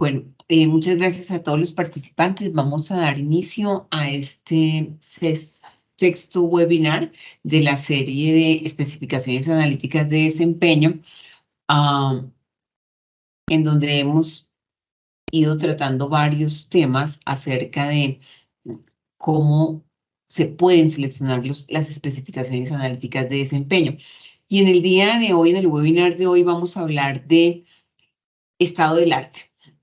Bueno, muchas gracias a todos los participantes. Vamos a dar inicio a este sexto webinar de la serie de especificaciones analíticas de desempeño, en donde hemos ido tratando varios temas acerca de cómo se pueden seleccionar las especificaciones analíticas de desempeño. Y en el día de hoy, en el webinar de hoy, vamos a hablar de estado del arte.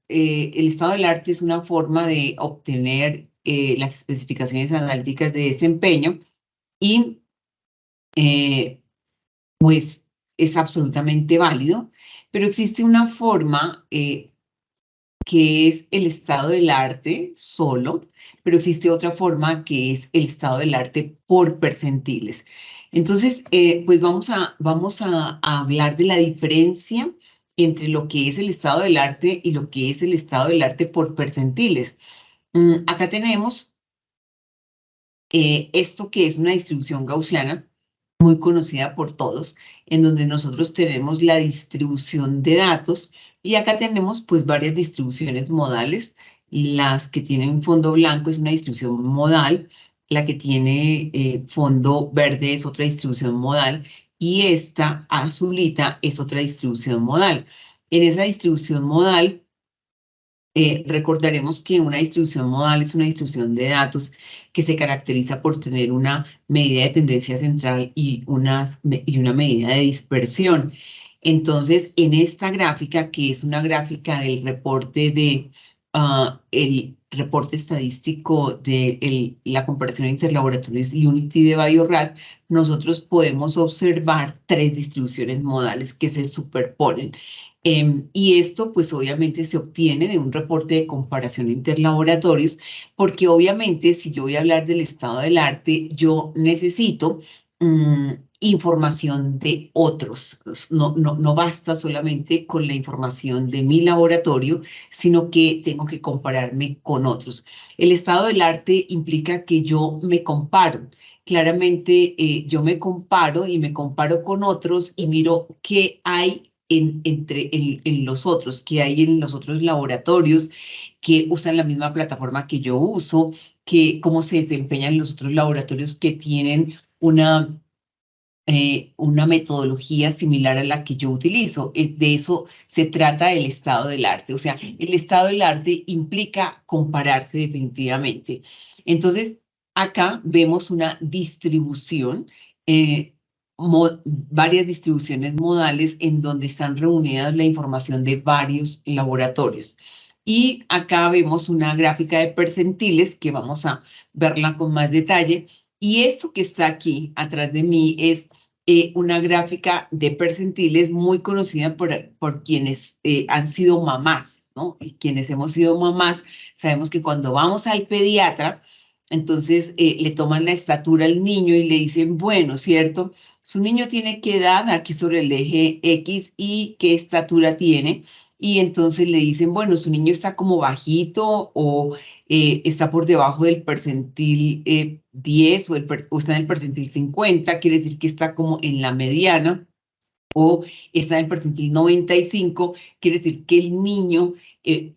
El estado del arte es una forma de obtener las especificaciones analíticas de desempeño y pues es absolutamente válido, pero existe una forma que es el estado del arte solo, pero existe otra forma que es el estado del arte por percentiles. Entonces, pues vamos a hablar de la diferencia entre lo que es el estado del arte y lo que es el estado del arte por percentiles. Acá tenemos esto que es una distribución gaussiana muy conocida por todos, en donde nosotros tenemos la distribución de datos y acá tenemos pues varias distribuciones modales. Las que tienen fondo blanco es una distribución modal, la que tiene fondo verde es otra distribución modal y esta azulita es otra distribución modal. En esa distribución modal recordaremos que una distribución modal es una distribución de datos que se caracteriza por tener una medida de tendencia central y una medida de dispersión. Entonces, en esta gráfica, que es una gráfica del reporte el reporte estadístico de la comparación interlaboratorios Unity de Bio-Rad, nosotros podemos observar tres distribuciones modales que se superponen. Y esto pues obviamente se obtiene de un reporte de comparación interlaboratorios, porque obviamente si yo voy a hablar del estado del arte, yo necesito información de otros. No basta solamente con la información de mi laboratorio, sino que tengo que compararme con otros. El estado del arte implica que yo me comparo. Claramente yo me comparo y me comparo con otros y miro qué hay en los otros, que hay en los otros laboratorios que usan la misma plataforma que yo uso, cómo se desempeñan los otros laboratorios que tienen una metodología similar a la que yo utilizo. De eso se trata el estado del arte. O sea, el estado del arte implica compararse definitivamente. Entonces, acá vemos una distribución, varias distribuciones modales en donde están reunidas la información de varios laboratorios. Y acá vemos una gráfica de percentiles que vamos a verla con más detalle. Y esto que está aquí atrás de mí es una gráfica de percentiles muy conocida por quienes han sido mamás, ¿no? Y quienes hemos sido mamás, sabemos que cuando vamos al pediatra, entonces le toman la estatura al niño y le dicen, bueno, ¿cierto? Su niño tiene qué edad, aquí sobre el eje X, y qué estatura tiene. Y entonces le dicen, bueno, su niño está como bajito o está por debajo del percentil 10 o está en el percentil 50, quiere decir que está como en la mediana, o está en el percentil 95, quiere decir que el niño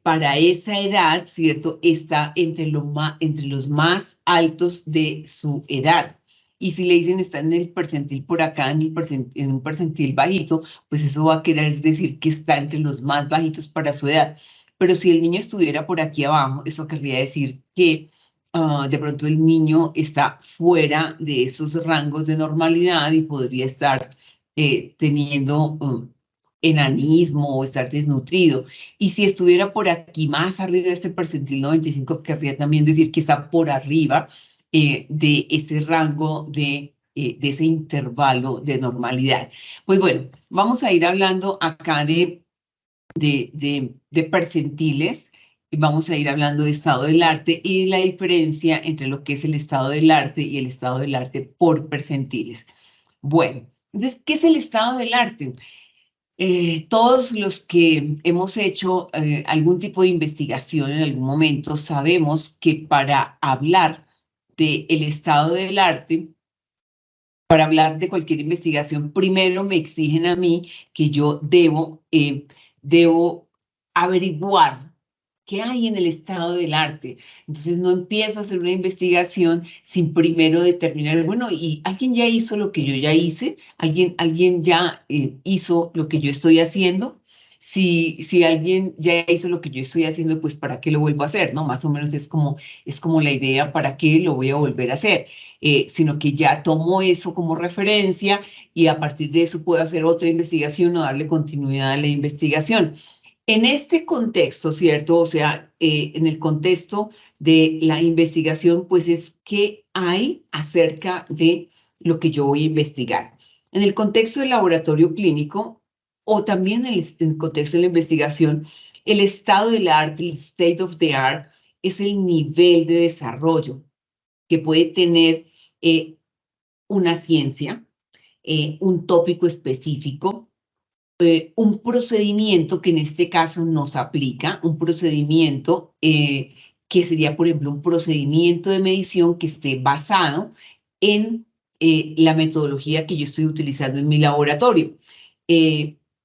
para esa edad, ¿cierto? Está entre los más altos de su edad. Y si le dicen está en el percentil por acá, en un percentil bajito, pues eso va a querer decir que está entre los más bajitos para su edad. Pero si el niño estuviera por aquí abajo, eso querría decir que de pronto el niño está fuera de esos rangos de normalidad y podría estar teniendo enanismo o estar desnutrido. Y si estuviera por aquí más arriba de este percentil 95, querría también decir que está por arriba de ese rango de ese intervalo de normalidad. Pues bueno, vamos a ir hablando acá de percentiles. Y vamos a ir hablando de estado del arte y de la diferencia entre lo que es el estado del arte y el estado del arte por percentiles. Bueno, entonces, ¿qué es el estado del arte? Todos los que hemos hecho algún tipo de investigación en algún momento sabemos que para hablar del estado del arte, para hablar de cualquier investigación, primero me exigen a mí que yo debo averiguar ¿Qué hay en el estado del arte? Entonces no empiezo a hacer una investigación sin primero determinar, bueno, y alguien ya hizo lo que yo ya hice, alguien ya hizo lo que yo estoy haciendo. Si alguien ya hizo lo que yo estoy haciendo, pues ¿para qué lo vuelvo a hacer? ¿No? Más o menos es como la idea, ¿para qué lo voy a volver a hacer? Sino que ya tomo eso como referencia y a partir de eso puedo hacer otra investigación o darle continuidad a la investigación. En este contexto, ¿cierto? O sea, en el contexto de la investigación, pues es qué hay acerca de lo que yo voy a investigar. En el contexto del laboratorio clínico o también en el contexto de la investigación, el estado del arte, el state of the art, es el nivel de desarrollo que puede tener una ciencia, un tópico específico, un procedimiento que en este caso nos aplica, un procedimiento que sería, por ejemplo, un procedimiento de medición que esté basado en la metodología que yo estoy utilizando en mi laboratorio,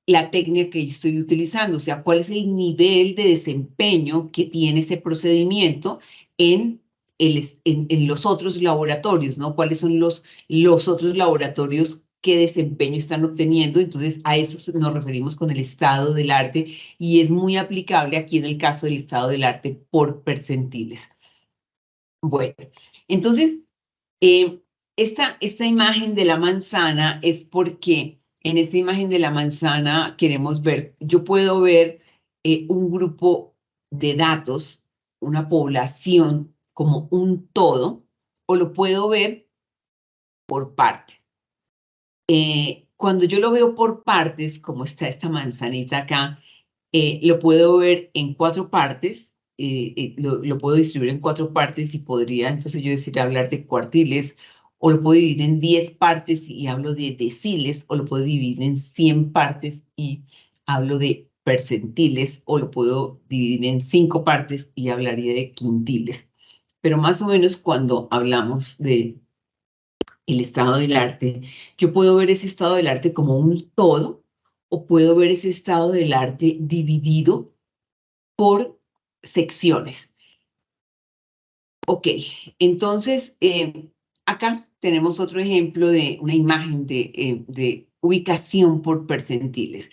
la técnica que yo estoy utilizando, o sea, cuál es el nivel de desempeño que tiene ese procedimiento en los otros laboratorios, ¿no? ¿Cuáles son los otros laboratorios, qué desempeño están obteniendo? Entonces, a eso nos referimos con el estado del arte y es muy aplicable aquí en el caso del estado del arte por percentiles. Bueno, entonces, esta imagen de la manzana es porque en esta imagen de la manzana queremos ver, yo puedo ver un grupo de datos, una población como un todo, o lo puedo ver por partes. Cuando yo lo veo por partes, como está esta manzanita acá, lo puedo ver en 4 partes, lo puedo distribuir en 4 partes y podría entonces yo decir hablar de cuartiles, o lo puedo dividir en 10 partes y hablo de deciles, o lo puedo dividir en 100 partes y hablo de percentiles, o lo puedo dividir en 5 partes y hablaría de quintiles. Pero más o menos cuando hablamos de el estado del arte, yo puedo ver ese estado del arte como un todo o puedo ver ese estado del arte dividido por secciones. Ok, entonces acá tenemos otro ejemplo de una imagen de ubicación por percentiles.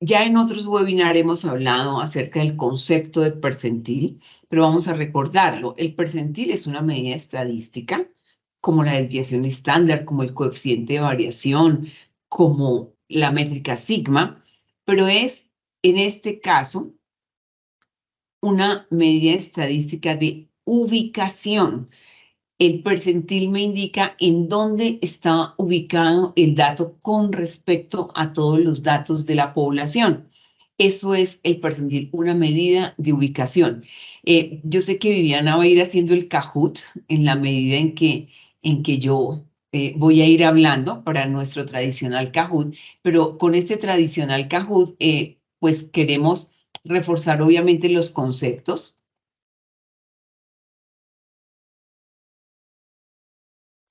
Ya en otros webinars hemos hablado acerca del concepto de percentil, pero vamos a recordarlo. El percentil es una medida estadística, como la desviación estándar, como el coeficiente de variación, como la métrica sigma, pero es, en este caso, una medida estadística de ubicación. El percentil me indica en dónde está ubicado el dato con respecto a todos los datos de la población. Eso es el percentil, una medida de ubicación. Yo sé que Viviana va a ir haciendo el Kahoot en la medida en que yo voy a ir hablando para nuestro tradicional Kahoot, pero con este tradicional Kahoot, pues queremos reforzar obviamente los conceptos.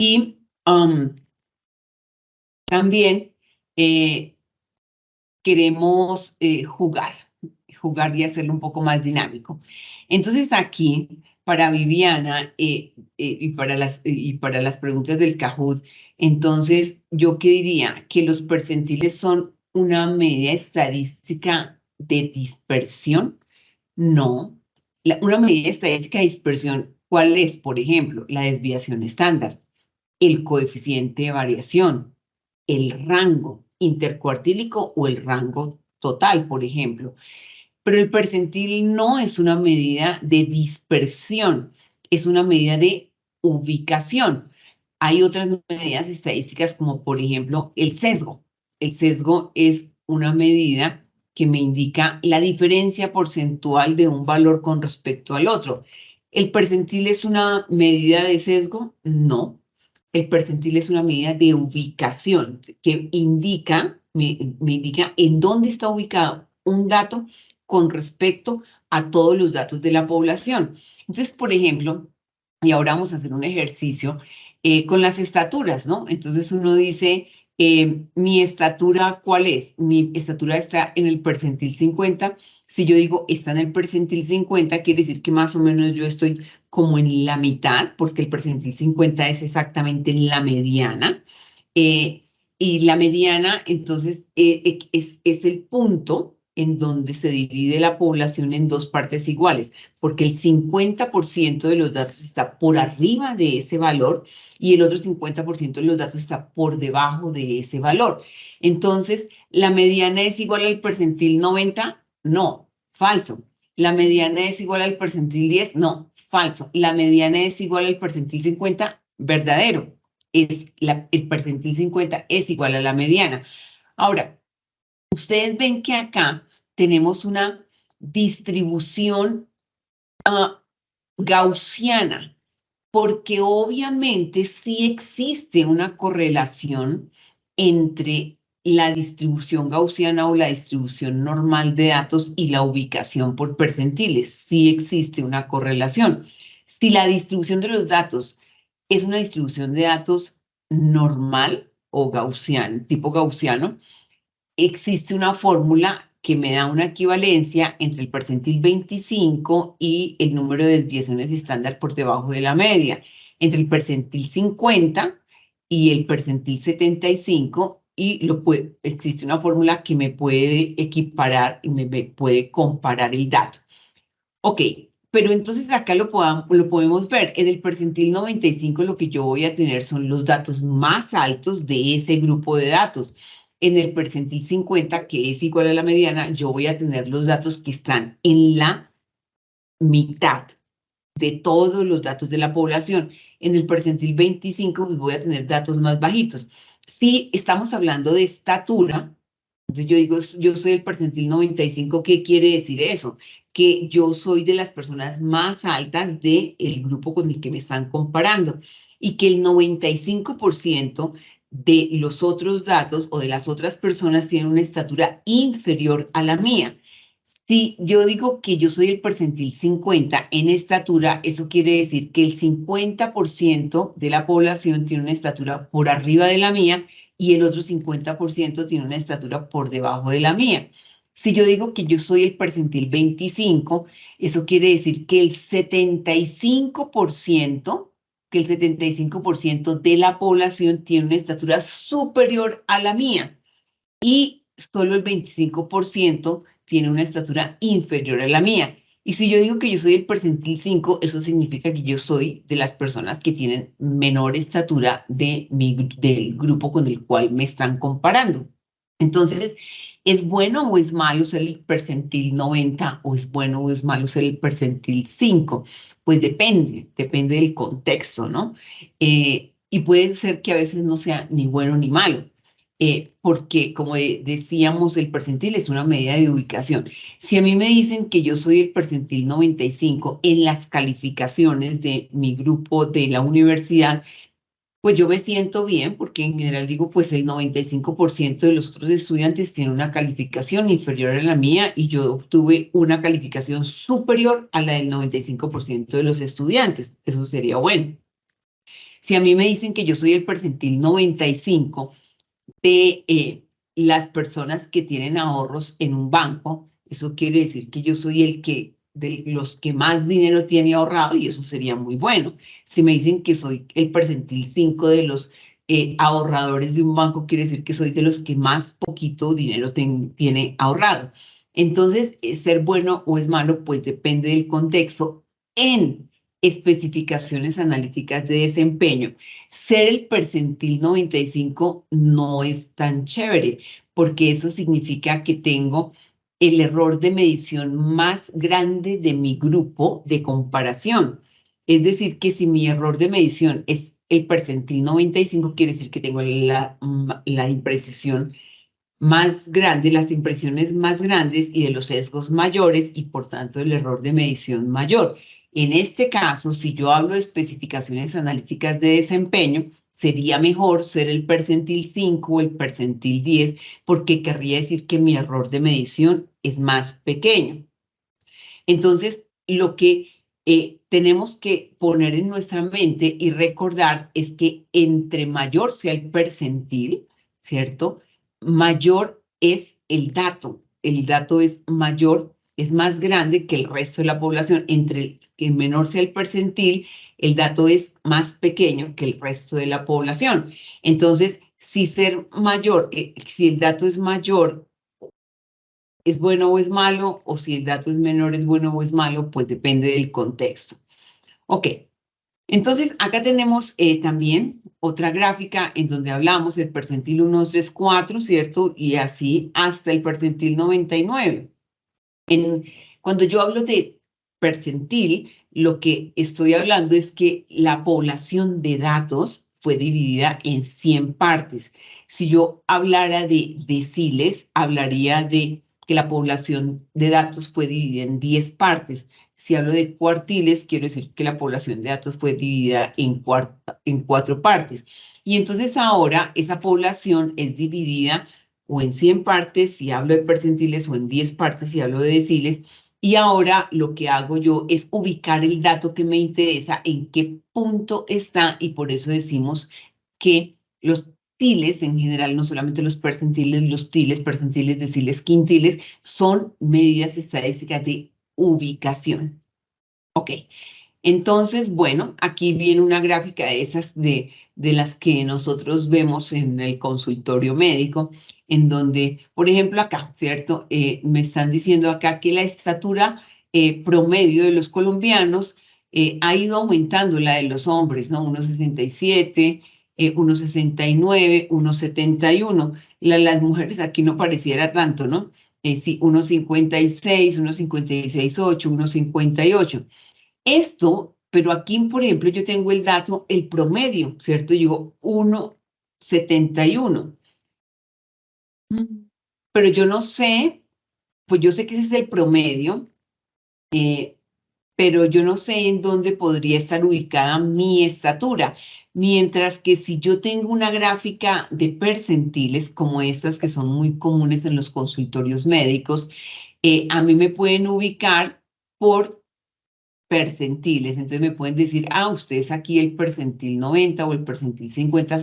Y también queremos jugar y hacerlo un poco más dinámico. Entonces aquí, para Viviana y para las preguntas del Kahoot, entonces yo qué diría, que los percentiles son una medida estadística de dispersión. No, una medida estadística de dispersión, ¿cuál es? Por ejemplo, la desviación estándar, el coeficiente de variación, el rango intercuartílico o el rango total, por ejemplo. Pero el percentil no es una medida de dispersión, es una medida de ubicación. Hay otras medidas estadísticas como, por ejemplo, el sesgo. El sesgo es una medida que me indica la diferencia porcentual de un valor con respecto al otro. ¿El percentil es una medida de sesgo? No. El percentil es una medida de ubicación que me indica en dónde está ubicado un dato con respecto a todos los datos de la población. Entonces, por ejemplo, y ahora vamos a hacer un ejercicio con las estaturas, ¿no? Entonces uno dice, Mi estatura, ¿cuál es? Mi estatura está en el percentil 50. Si yo digo está en el percentil 50, quiere decir que más o menos yo estoy como en la mitad, porque el percentil 50 es exactamente la mediana. Eh, y la mediana, entonces, es el punto en donde se divide la población en dos partes iguales, porque el 50% de los datos está por arriba de ese valor y el otro 50% de los datos está por debajo de ese valor. Entonces, ¿la mediana es igual al percentil 90? No, falso. ¿La mediana es igual al percentil 10? No, falso. ¿La mediana es igual al percentil 50? Verdadero. El percentil 50 es igual a la mediana. Ahora, ustedes ven que acá tenemos una distribución gaussiana, porque obviamente sí existe una correlación entre la distribución gaussiana o la distribución normal de datos y la ubicación por percentiles. Sí existe una correlación. Si la distribución de los datos es una distribución de datos normal o gaussiano, tipo gaussiano, existe una fórmula que me da una equivalencia entre el percentil 25 y el número de desviaciones estándar por debajo de la media, entre el percentil 50 y el percentil 75, y existe una fórmula que me puede equiparar y me puede comparar el dato. Ok, pero entonces acá lo podemos ver. En el percentil 95 lo que yo voy a tener son los datos más altos de ese grupo de datos. En el percentil 50, que es igual a la mediana, yo voy a tener los datos que están en la mitad de todos los datos de la población. En el percentil 25 pues voy a tener datos más bajitos. Si estamos hablando de estatura, entonces yo digo, yo soy el percentil 95, ¿qué quiere decir eso? Que yo soy de las personas más altas del grupo con el que me están comparando y que el 95% de los otros datos o de las otras personas tienen una estatura inferior a la mía. Si yo digo que yo soy el percentil 50 en estatura, eso quiere decir que el 50% de la población tiene una estatura por arriba de la mía y el otro 50% tiene una estatura por debajo de la mía. Si yo digo que yo soy el percentil 25, eso quiere decir que el 75% de la población tiene una estatura superior a la mía y solo el 25% tiene una estatura inferior a la mía. Y si yo digo que yo soy el percentil 5, eso significa que yo soy de las personas que tienen menor estatura del grupo con el cual me están comparando. Entonces, ¿es bueno o es malo ser el percentil 90 o es bueno o es malo ser el percentil 5? Pues depende del contexto, ¿no? Y puede ser que a veces no sea ni bueno ni malo. Porque, como decíamos, el percentil es una medida de ubicación. Si a mí me dicen que yo soy el percentil 95 en las calificaciones de mi grupo de la universidad, pues yo me siento bien porque en general digo, pues el 95% de los otros estudiantes tienen una calificación inferior a la mía y yo obtuve una calificación superior a la del 95% de los estudiantes. Eso sería bueno. Si a mí me dicen que yo soy el percentil 95 de las personas que tienen ahorros en un banco, eso quiere decir que yo soy de los que más dinero tiene ahorrado y eso sería muy bueno. Si me dicen que soy el percentil 5 de los ahorradores de un banco, quiere decir que soy de los que más poquito dinero tiene ahorrado. Entonces, ser bueno o es malo, pues depende del contexto. En especificaciones analíticas de desempeño, ser el percentil 95 no es tan chévere, porque eso significa que tengo el error de medición más grande de mi grupo de comparación. Es decir, que si mi error de medición es el percentil 95, quiere decir que tengo la imprecisión más grande, las impresiones más grandes y de los sesgos mayores y por tanto el error de medición mayor. En este caso, si yo hablo de especificaciones analíticas de desempeño, sería mejor ser el percentil 5 o el percentil 10 porque querría decir que mi error de medición es más pequeño. Entonces, lo que tenemos que poner en nuestra mente y recordar es que entre mayor sea el percentil, ¿cierto? Mayor es el dato. El dato es mayor, es más grande que el resto de la población. Entre que menor sea el percentil, el dato es más pequeño que el resto de la población. Entonces, si ser mayor, si el dato es mayor, ¿es bueno o es malo? O si el dato es menor, ¿es bueno o es malo? Pues depende del contexto. Ok, entonces acá tenemos también otra gráfica en donde hablamos del percentil 1, 2, 3, 4, ¿cierto? Y así hasta el percentil 99. Cuando yo hablo de percentil, lo que estoy hablando es que la población de datos fue dividida en 100 partes. Si yo hablara de deciles, hablaría de que la población de datos fue dividida en 10 partes. Si hablo de cuartiles, quiero decir que la población de datos fue dividida en 4 partes. Y entonces ahora esa población es dividida o en 100 partes si hablo de percentiles o en 10 partes si hablo de deciles. Y ahora lo que hago yo es ubicar el dato que me interesa, en qué punto está, y por eso decimos que los tiles en general, no solamente los percentiles, los tiles, percentiles, deciles, quintiles, son medidas estadísticas de ubicación. Ok. Entonces, bueno, aquí viene una gráfica de esas de las que nosotros vemos en el consultorio médico, en donde, por ejemplo, acá, ¿cierto? Me están diciendo acá que la estatura promedio de los colombianos ha ido aumentando, la de los hombres, ¿no? 1,67, 1,69, 1,71. Las mujeres aquí no pareciera tanto, ¿no? Sí, 1,56, 1,56,8, 1,58. Esto, pero aquí, por ejemplo, yo tengo el dato, el promedio, ¿cierto? Digo 1,71. Pero yo no sé, pues yo sé que ese es el promedio, pero yo no sé en dónde podría estar ubicada mi estatura. Mientras que si yo tengo una gráfica de percentiles como estas que son muy comunes en los consultorios médicos, a mí me pueden ubicar por percentiles. Entonces me pueden decir, usted es aquí el percentil 90 o el percentil 50,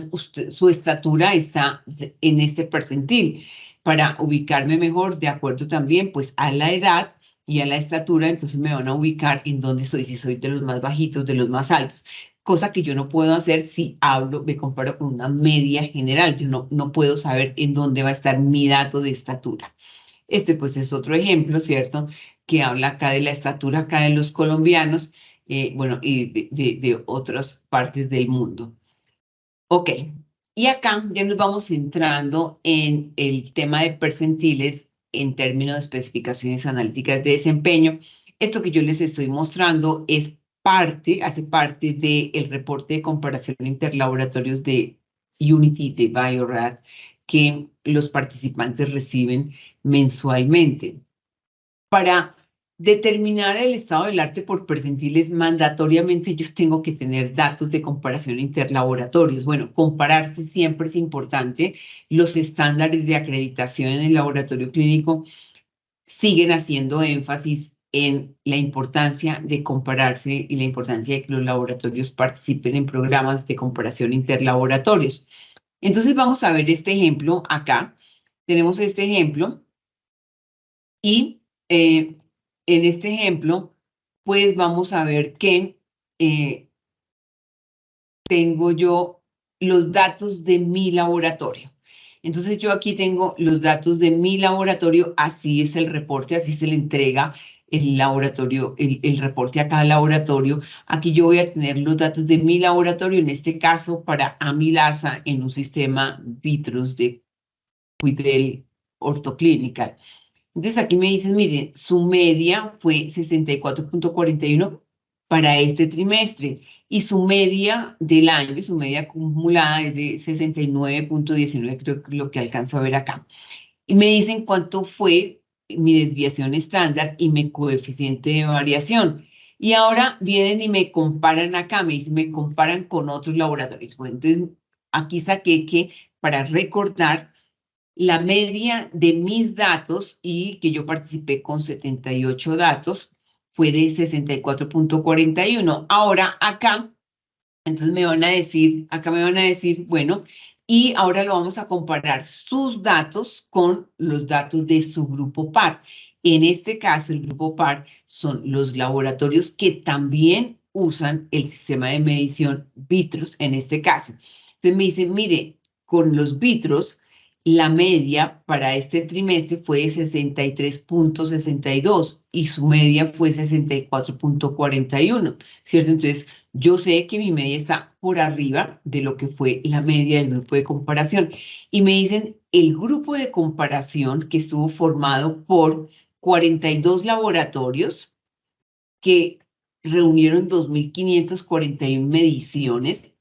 su estatura está en este percentil. Para ubicarme mejor, de acuerdo también pues a la edad y a la estatura, entonces me van a ubicar en dónde estoy, si soy de los más bajitos, de los más altos. Cosa que yo no puedo hacer si hablo, me comparo con una media general. Yo no puedo saber en dónde va a estar mi dato de estatura. Este pues es otro ejemplo, ¿cierto? Que habla acá de la estatura acá de los colombianos, bueno, y de otras partes del mundo. Ok, y acá ya nos vamos entrando en el tema de percentiles en términos de especificaciones analíticas de desempeño. Esto que yo les estoy mostrando es hace parte del reporte de comparación interlaboratorios de Unity de Bio-Rad que los participantes reciben mensualmente. Para determinar el estado del arte por percentiles, mandatoriamente yo tengo que tener datos de comparación interlaboratorios. Bueno, compararse siempre es importante. Los estándares de acreditación en el laboratorio clínico siguen haciendo énfasis en la importancia de compararse y la importancia de que los laboratorios participen en programas de comparación interlaboratorios. Entonces vamos a ver este ejemplo acá. Tenemos este ejemplo y en este ejemplo, pues vamos a ver que tengo yo los datos de mi laboratorio. Entonces yo aquí tengo los datos de mi laboratorio, así es el reporte, así se le entrega el laboratorio, el reporte a cada laboratorio. Aquí yo voy a tener los datos de mi laboratorio, en este caso para Amilasa en un sistema Vitros de Quidel Ortoclinical. Entonces aquí me dicen, miren, su media fue 64,41 para este trimestre y su media del año, su media acumulada es de 69,19, creo que es lo que alcanzo a ver acá. Y me dicen cuánto fue mi desviación estándar y mi coeficiente de variación. Y ahora vienen y me comparan acá, me dicen, me comparan con otros laboratorios. Bueno, entonces aquí saqué que para recordar la media de mis datos y que yo participé con 78 datos fue de 64,41. Ahora acá, entonces me van a decir, acá me van a decir, bueno, y ahora lo vamos a comparar sus datos con los datos de su grupo par. En este caso, el grupo par son los laboratorios que también usan el sistema de medición Vitros en este caso. Entonces me dice, mire, con los Vitros, la media para este trimestre fue de 63.62 y su media fue 64.41, ¿cierto? Entonces, yo sé que mi media está por arriba de lo que fue la media del grupo de comparación. Y me dicen, el grupo de comparación que estuvo formado por 42 laboratorios que reunieron 2.541 mediciones,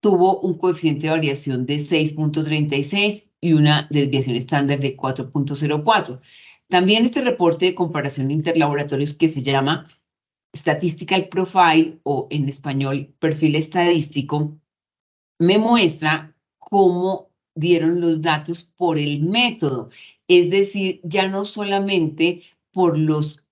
tuvo un coeficiente de variación de 6.36 y una desviación estándar de 4.04. También este reporte de comparación interlaboratorios que se llama Statistical Profile o en español perfil estadístico, me muestra cómo dieron los datos por el método, es decir, ya no solamente por los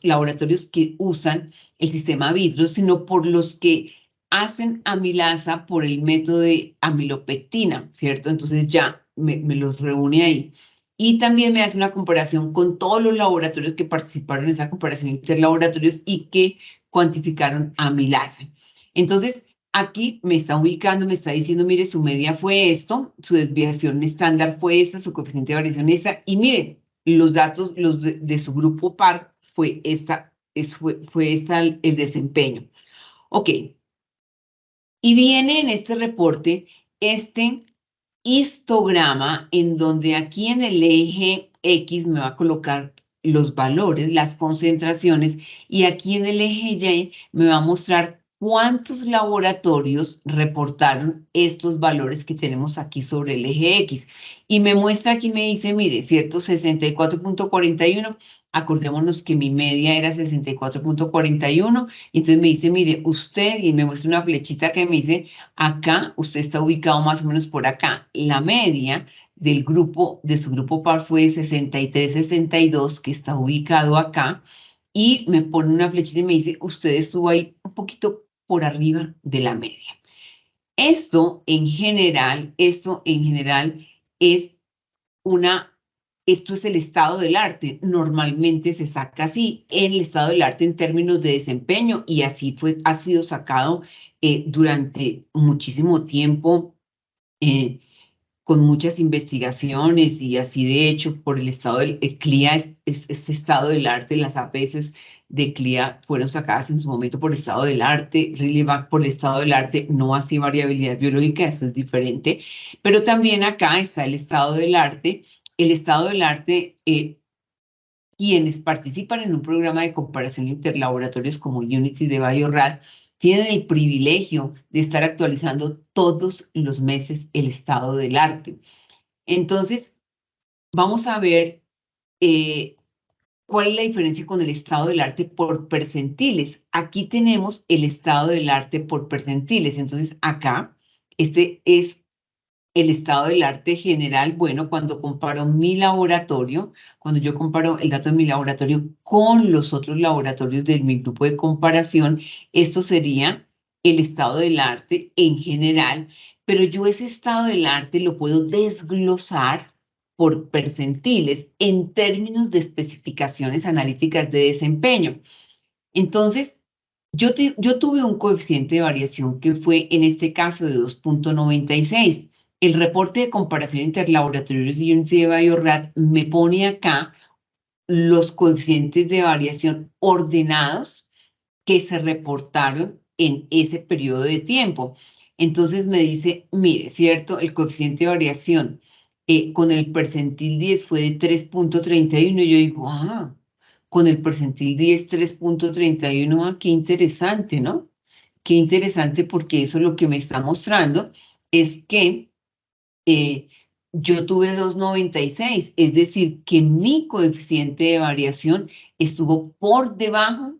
laboratorios que usan el sistema Vitros, sino por los que hacen amilasa por el método de amilopectina, ¿cierto? Entonces ya me los reúne ahí. Y también me hace una comparación con todos los laboratorios que participaron en esa comparación interlaboratorios y que cuantificaron amilasa. Entonces, aquí me está ubicando, me está diciendo, mire, su media fue esto, su desviación estándar fue esta, su coeficiente de variación esa, y miren, los datos de su grupo par fue esta el desempeño. Ok. Y viene en este reporte este histograma en donde aquí en el eje X me va a colocar los valores, las concentraciones, y aquí en el eje Y me va a mostrar cuántos laboratorios reportaron estos valores que tenemos aquí sobre el eje X. Y me muestra aquí, me dice, mire, cierto, 64.41, acordémonos que mi media era 64.41, y entonces me dice, mire, usted, y me muestra una flechita que me dice, acá, usted está ubicado más o menos por acá. La media del grupo, de su grupo par fue 63.62, que está ubicado acá, y me pone una flechita y me dice, usted estuvo ahí un poquito por arriba de la media. Esto en general es esto es el estado del arte. Normalmente se saca así, el estado del arte en términos de desempeño, y así ha sido sacado durante muchísimo tiempo, con muchas investigaciones, y así de hecho por el estado del CLIA, este estado del arte, las APS de CLIA fueron sacadas en su momento por estado del arte, ReLeVac por el estado del arte, no así variabilidad biológica, eso es diferente, pero también acá está el estado del arte. El estado del arte, quienes participan en un programa de comparación interlaboratorios como Unity de Biorad, tienen el privilegio de estar actualizando todos los meses el estado del arte. Entonces, vamos a ver cuál es la diferencia con el estado del arte por percentiles. Aquí tenemos el estado del arte por percentiles. Entonces, acá, este es el estado del arte general. Bueno, cuando comparo mi laboratorio, cuando yo comparo el dato de mi laboratorio con los otros laboratorios de mi grupo de comparación, esto sería el estado del arte en general, pero yo ese estado del arte lo puedo desglosar por percentiles en términos de especificaciones analíticas de desempeño. Entonces, yo tuve un coeficiente de variación que fue en este caso de 2.96. El reporte de comparación interlaboratorios de Unity de Biorad me pone acá los coeficientes de variación ordenados que se reportaron en ese periodo de tiempo. Entonces me dice, mire, ¿cierto? El coeficiente de variación con el percentil 10 fue de 3.31, y yo digo, con el percentil 10, 3.31, qué interesante, ¿no? Qué interesante, porque eso lo que me está mostrando es que yo tuve 2.96, es decir, que mi coeficiente de variación estuvo por debajo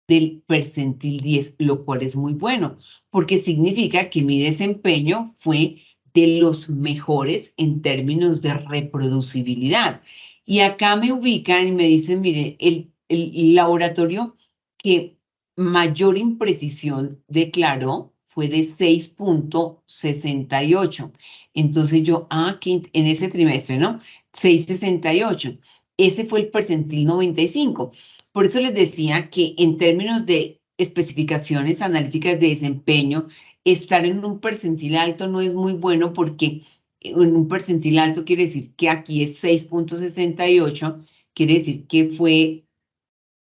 del percentil 10, lo cual es muy bueno, porque significa que mi desempeño fue de los mejores en términos de reproducibilidad. Y acá me ubican y me dicen, mire, el laboratorio que mayor imprecisión declaró fue de 6.68. Entonces yo, aquí en ese trimestre, ¿no? 6.68. Ese fue el percentil 95. Por eso les decía que en términos de especificaciones analíticas de desempeño, estar en un percentil alto no es muy bueno porque en un percentil alto quiere decir que aquí es 6.68, quiere decir que fue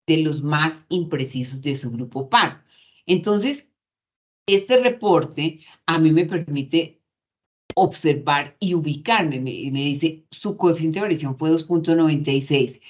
de los más imprecisos de su grupo par. Entonces, este reporte a mí me permite observar y ubicarme. Me dice, su coeficiente de variación fue 2.96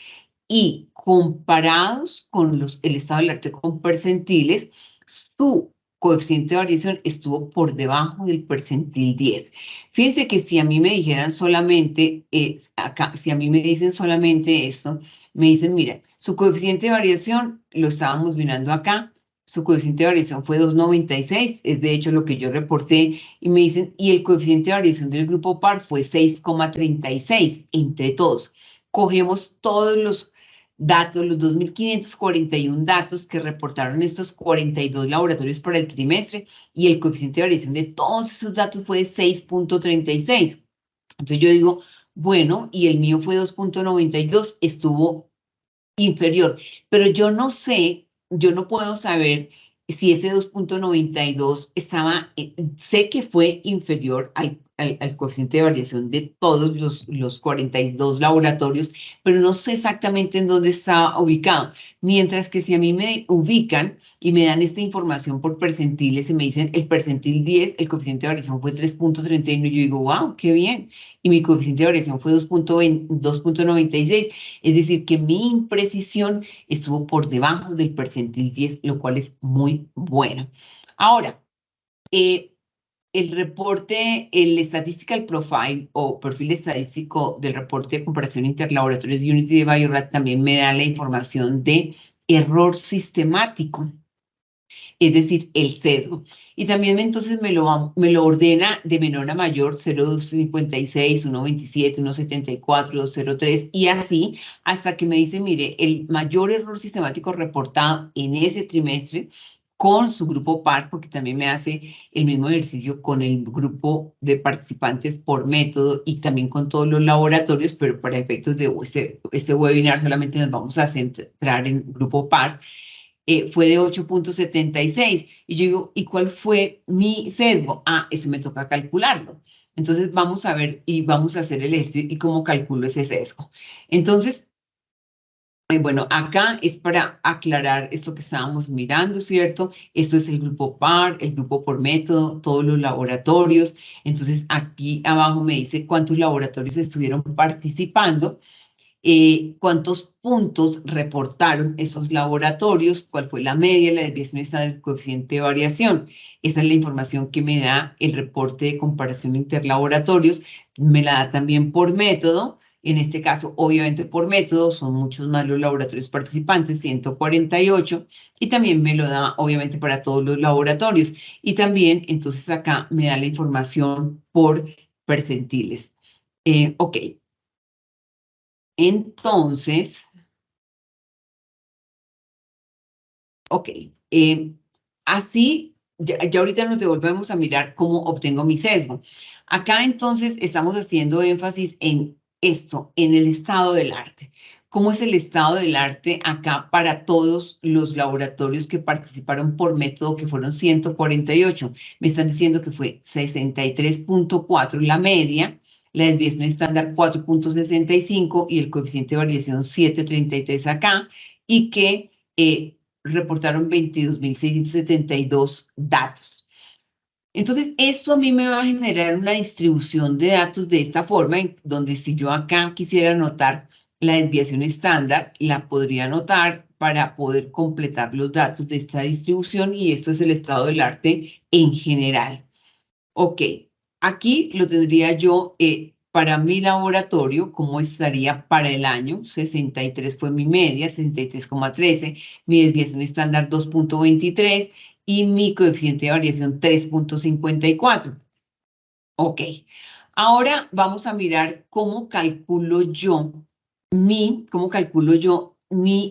y comparados con el estado del arte con percentiles, su coeficiente de variación estuvo por debajo del percentil 10. Fíjense que si a mí me dijeran solamente, si a mí me dicen solamente esto, me dicen, mira, su coeficiente de variación, lo estábamos mirando acá, su coeficiente de variación fue 2.96, es de hecho lo que yo reporté, y me dicen, y el coeficiente de variación del grupo par fue 6.36 entre todos. Cogemos todos los datos, los 2.541 datos que reportaron estos 42 laboratorios para el trimestre y el coeficiente de variación de todos esos datos fue de 6.36. Entonces yo digo, bueno, y el mío fue 2.92, estuvo inferior, pero yo no sé, yo no puedo saber si ese 2.92 estaba, sé que fue inferior al coeficiente de variación de todos los 42 laboratorios, pero no sé exactamente en dónde estaba ubicado. Mientras que si a mí me ubican y me dan esta información por percentiles y me dicen el percentil 10, el coeficiente de variación fue 3.31, y yo digo, wow, qué bien. Y mi coeficiente de variación fue 2.96. Es decir, que mi imprecisión estuvo por debajo del percentil 10, lo cual es muy bueno. Ahora, el reporte, el Statistical Profile o perfil estadístico del reporte de comparación interlaboratorios de Unity de Bio-Rad también me da la información de error sistemático, es decir, el sesgo. Y también entonces me lo ordena de menor a mayor, 0.56, 1.27, 1.74, 2.03 y así hasta que me dice, mire, el mayor error sistemático reportado en ese trimestre con su grupo par, porque también me hace el mismo ejercicio con el grupo de participantes por método y también con todos los laboratorios, pero para efectos de este webinar solamente nos vamos a centrar en grupo par. Fue de 8.76. Y yo digo, ¿y cuál fue mi sesgo? Ese me toca calcularlo. Entonces vamos a ver y vamos a hacer el ejercicio y cómo calculo ese sesgo. Entonces, bueno, acá es para aclarar esto que estábamos mirando, ¿cierto? Esto es el grupo par, el grupo por método, todos los laboratorios. Entonces, aquí abajo me dice cuántos laboratorios estuvieron participando. Cuántos puntos reportaron esos laboratorios, cuál fue la media, la desviación estándar, el coeficiente de variación. Esa es la información que me da el reporte de comparación interlaboratorios. Me la da también por método. En este caso, obviamente por método, son muchos más los laboratorios participantes, 148, y también me lo da obviamente para todos los laboratorios. Y también, entonces acá me da la información por percentiles. Ok. Entonces, ok, así, ya ahorita nos devolvemos a mirar cómo obtengo mi sesgo. Acá entonces estamos haciendo énfasis en esto, en el estado del arte. ¿Cómo es el estado del arte acá para todos los laboratorios que participaron por método, que fueron 148? Me están diciendo que fue 63.4 la media, la desviación estándar 4.65 y el coeficiente de variación 7.33 acá, y que reportaron 22.672 datos. Entonces, esto a mí me va a generar una distribución de datos de esta forma, en donde si yo acá quisiera anotar la desviación estándar, la podría anotar para poder completar los datos de esta distribución, y esto es el estado del arte en general. Ok, aquí lo tendría yo para mi laboratorio, ¿cómo estaría para el año? 63 fue mi media, 63,13, mi desviación estándar 2.23 y mi coeficiente de variación 3.54. Ok, ahora vamos a mirar cómo calculo yo mi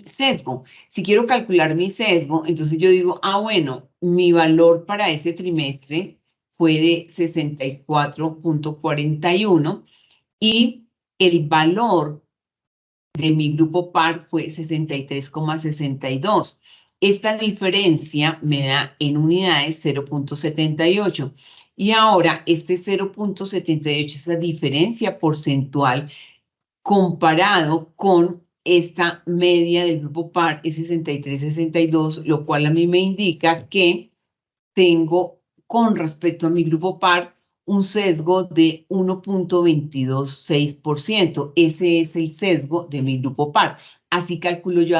sesgo. Si quiero calcular mi sesgo, entonces yo digo, bueno, mi valor para ese trimestre fue de 64.41 y el valor de mi grupo par fue 63,62. Esta diferencia me da en unidades 0.78. Y ahora este 0.78 es la diferencia porcentual comparado con esta media del grupo par es 63,62, lo cual a mí me indica que tengo con respecto a mi grupo par un sesgo de 1.226%. Ese es el sesgo de mi grupo par. Así calculo yo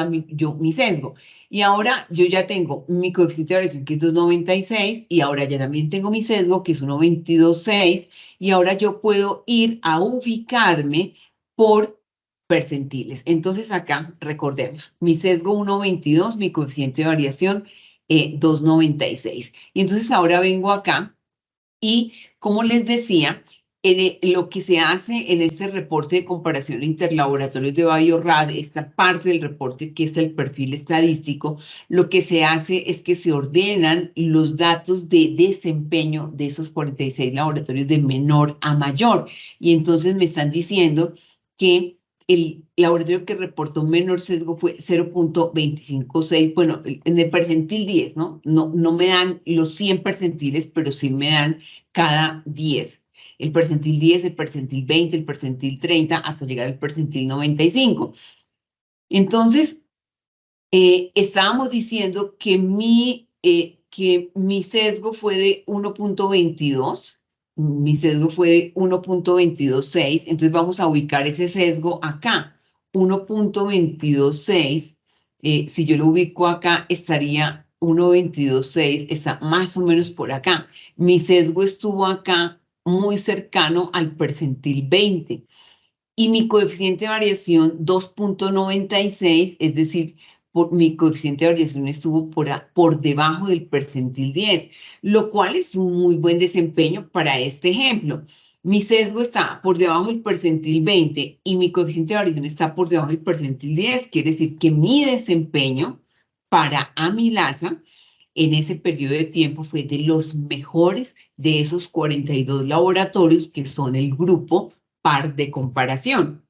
mi sesgo. Y ahora yo ya tengo mi coeficiente de variación que es 2.96 y ahora ya también tengo mi sesgo que es 1.226 y ahora yo puedo ir a ubicarme por percentiles. Entonces acá recordemos, mi sesgo 1.22, mi coeficiente de variación 2.96. Y entonces ahora vengo acá y, como les decía, lo que se hace en este reporte de comparación interlaboratorios de Biorad, esta parte del reporte que es el perfil estadístico, lo que se hace es que se ordenan los datos de desempeño de esos 46 laboratorios de menor a mayor. Y entonces me están diciendo que el laboratorio que reportó menor sesgo fue 0.256, bueno, en el percentil 10, ¿no? No me dan los 100 percentiles, pero sí me dan cada 10. El percentil 10, el percentil 20, el percentil 30, hasta llegar al percentil 95. Entonces, estábamos diciendo que mi sesgo fue de 1.22. Mi sesgo fue de 1.226, entonces vamos a ubicar ese sesgo acá, 1.226, si yo lo ubico acá, estaría 1.226, está más o menos por acá. Mi sesgo estuvo acá muy cercano al percentil 20 y mi coeficiente de variación 2.96, es decir, mi coeficiente de variación estuvo por debajo del percentil 10, lo cual es un muy buen desempeño para este ejemplo. Mi sesgo está por debajo del percentil 20 y mi coeficiente de variación está por debajo del percentil 10, quiere decir que mi desempeño para amilasa en ese periodo de tiempo fue de los mejores de esos 42 laboratorios que son el grupo par de comparación.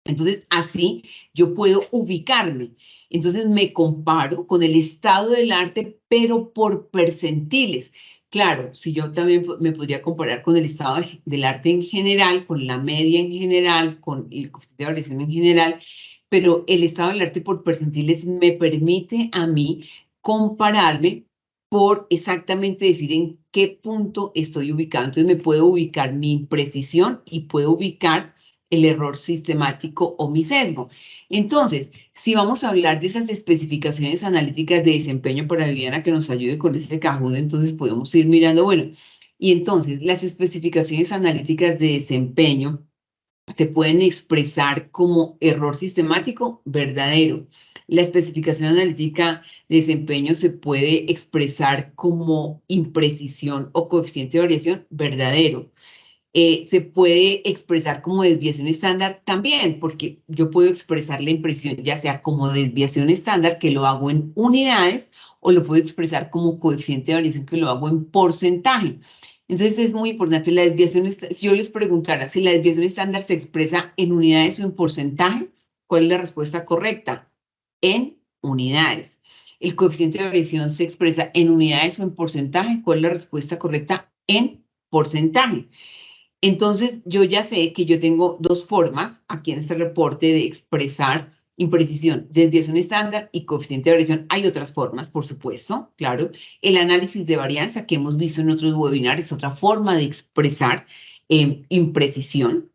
Entonces, así yo puedo ubicarme. Entonces, me comparo con el estado del arte, pero por percentiles. Claro, si yo también me podría comparar con el estado del arte en general, con la media en general, con el coeficiente de variación en general, pero el estado del arte por percentiles me permite a mí compararme por exactamente decir en qué punto estoy ubicado. Entonces, me puedo ubicar mi imprecisión y puedo ubicar el error sistemático o mi sesgo. Entonces, si vamos a hablar de esas especificaciones analíticas de desempeño para Viviana que nos ayude con este Kahoot, entonces podemos ir mirando, bueno, y entonces las especificaciones analíticas de desempeño se pueden expresar como error sistemático verdadero. La especificación analítica de desempeño se puede expresar como imprecisión o coeficiente de variación verdadero. Se puede expresar como desviación estándar también, porque yo puedo expresar la impresión ya sea como desviación estándar, que lo hago en unidades, o lo puedo expresar como coeficiente de variación, que lo hago en porcentaje. Entonces es muy importante la desviación. Si yo les preguntara si la desviación estándar se expresa en unidades o en porcentaje, ¿cuál es la respuesta correcta? En unidades. El coeficiente de variación se expresa en unidades o en porcentaje, ¿cuál es la respuesta correcta? En porcentaje. Entonces, yo ya sé que yo tengo dos formas aquí en este reporte de expresar imprecisión, desviación estándar y coeficiente de variación. Hay otras formas, por supuesto, claro. El análisis de varianza que hemos visto en otros webinars es otra forma de expresar imprecisión.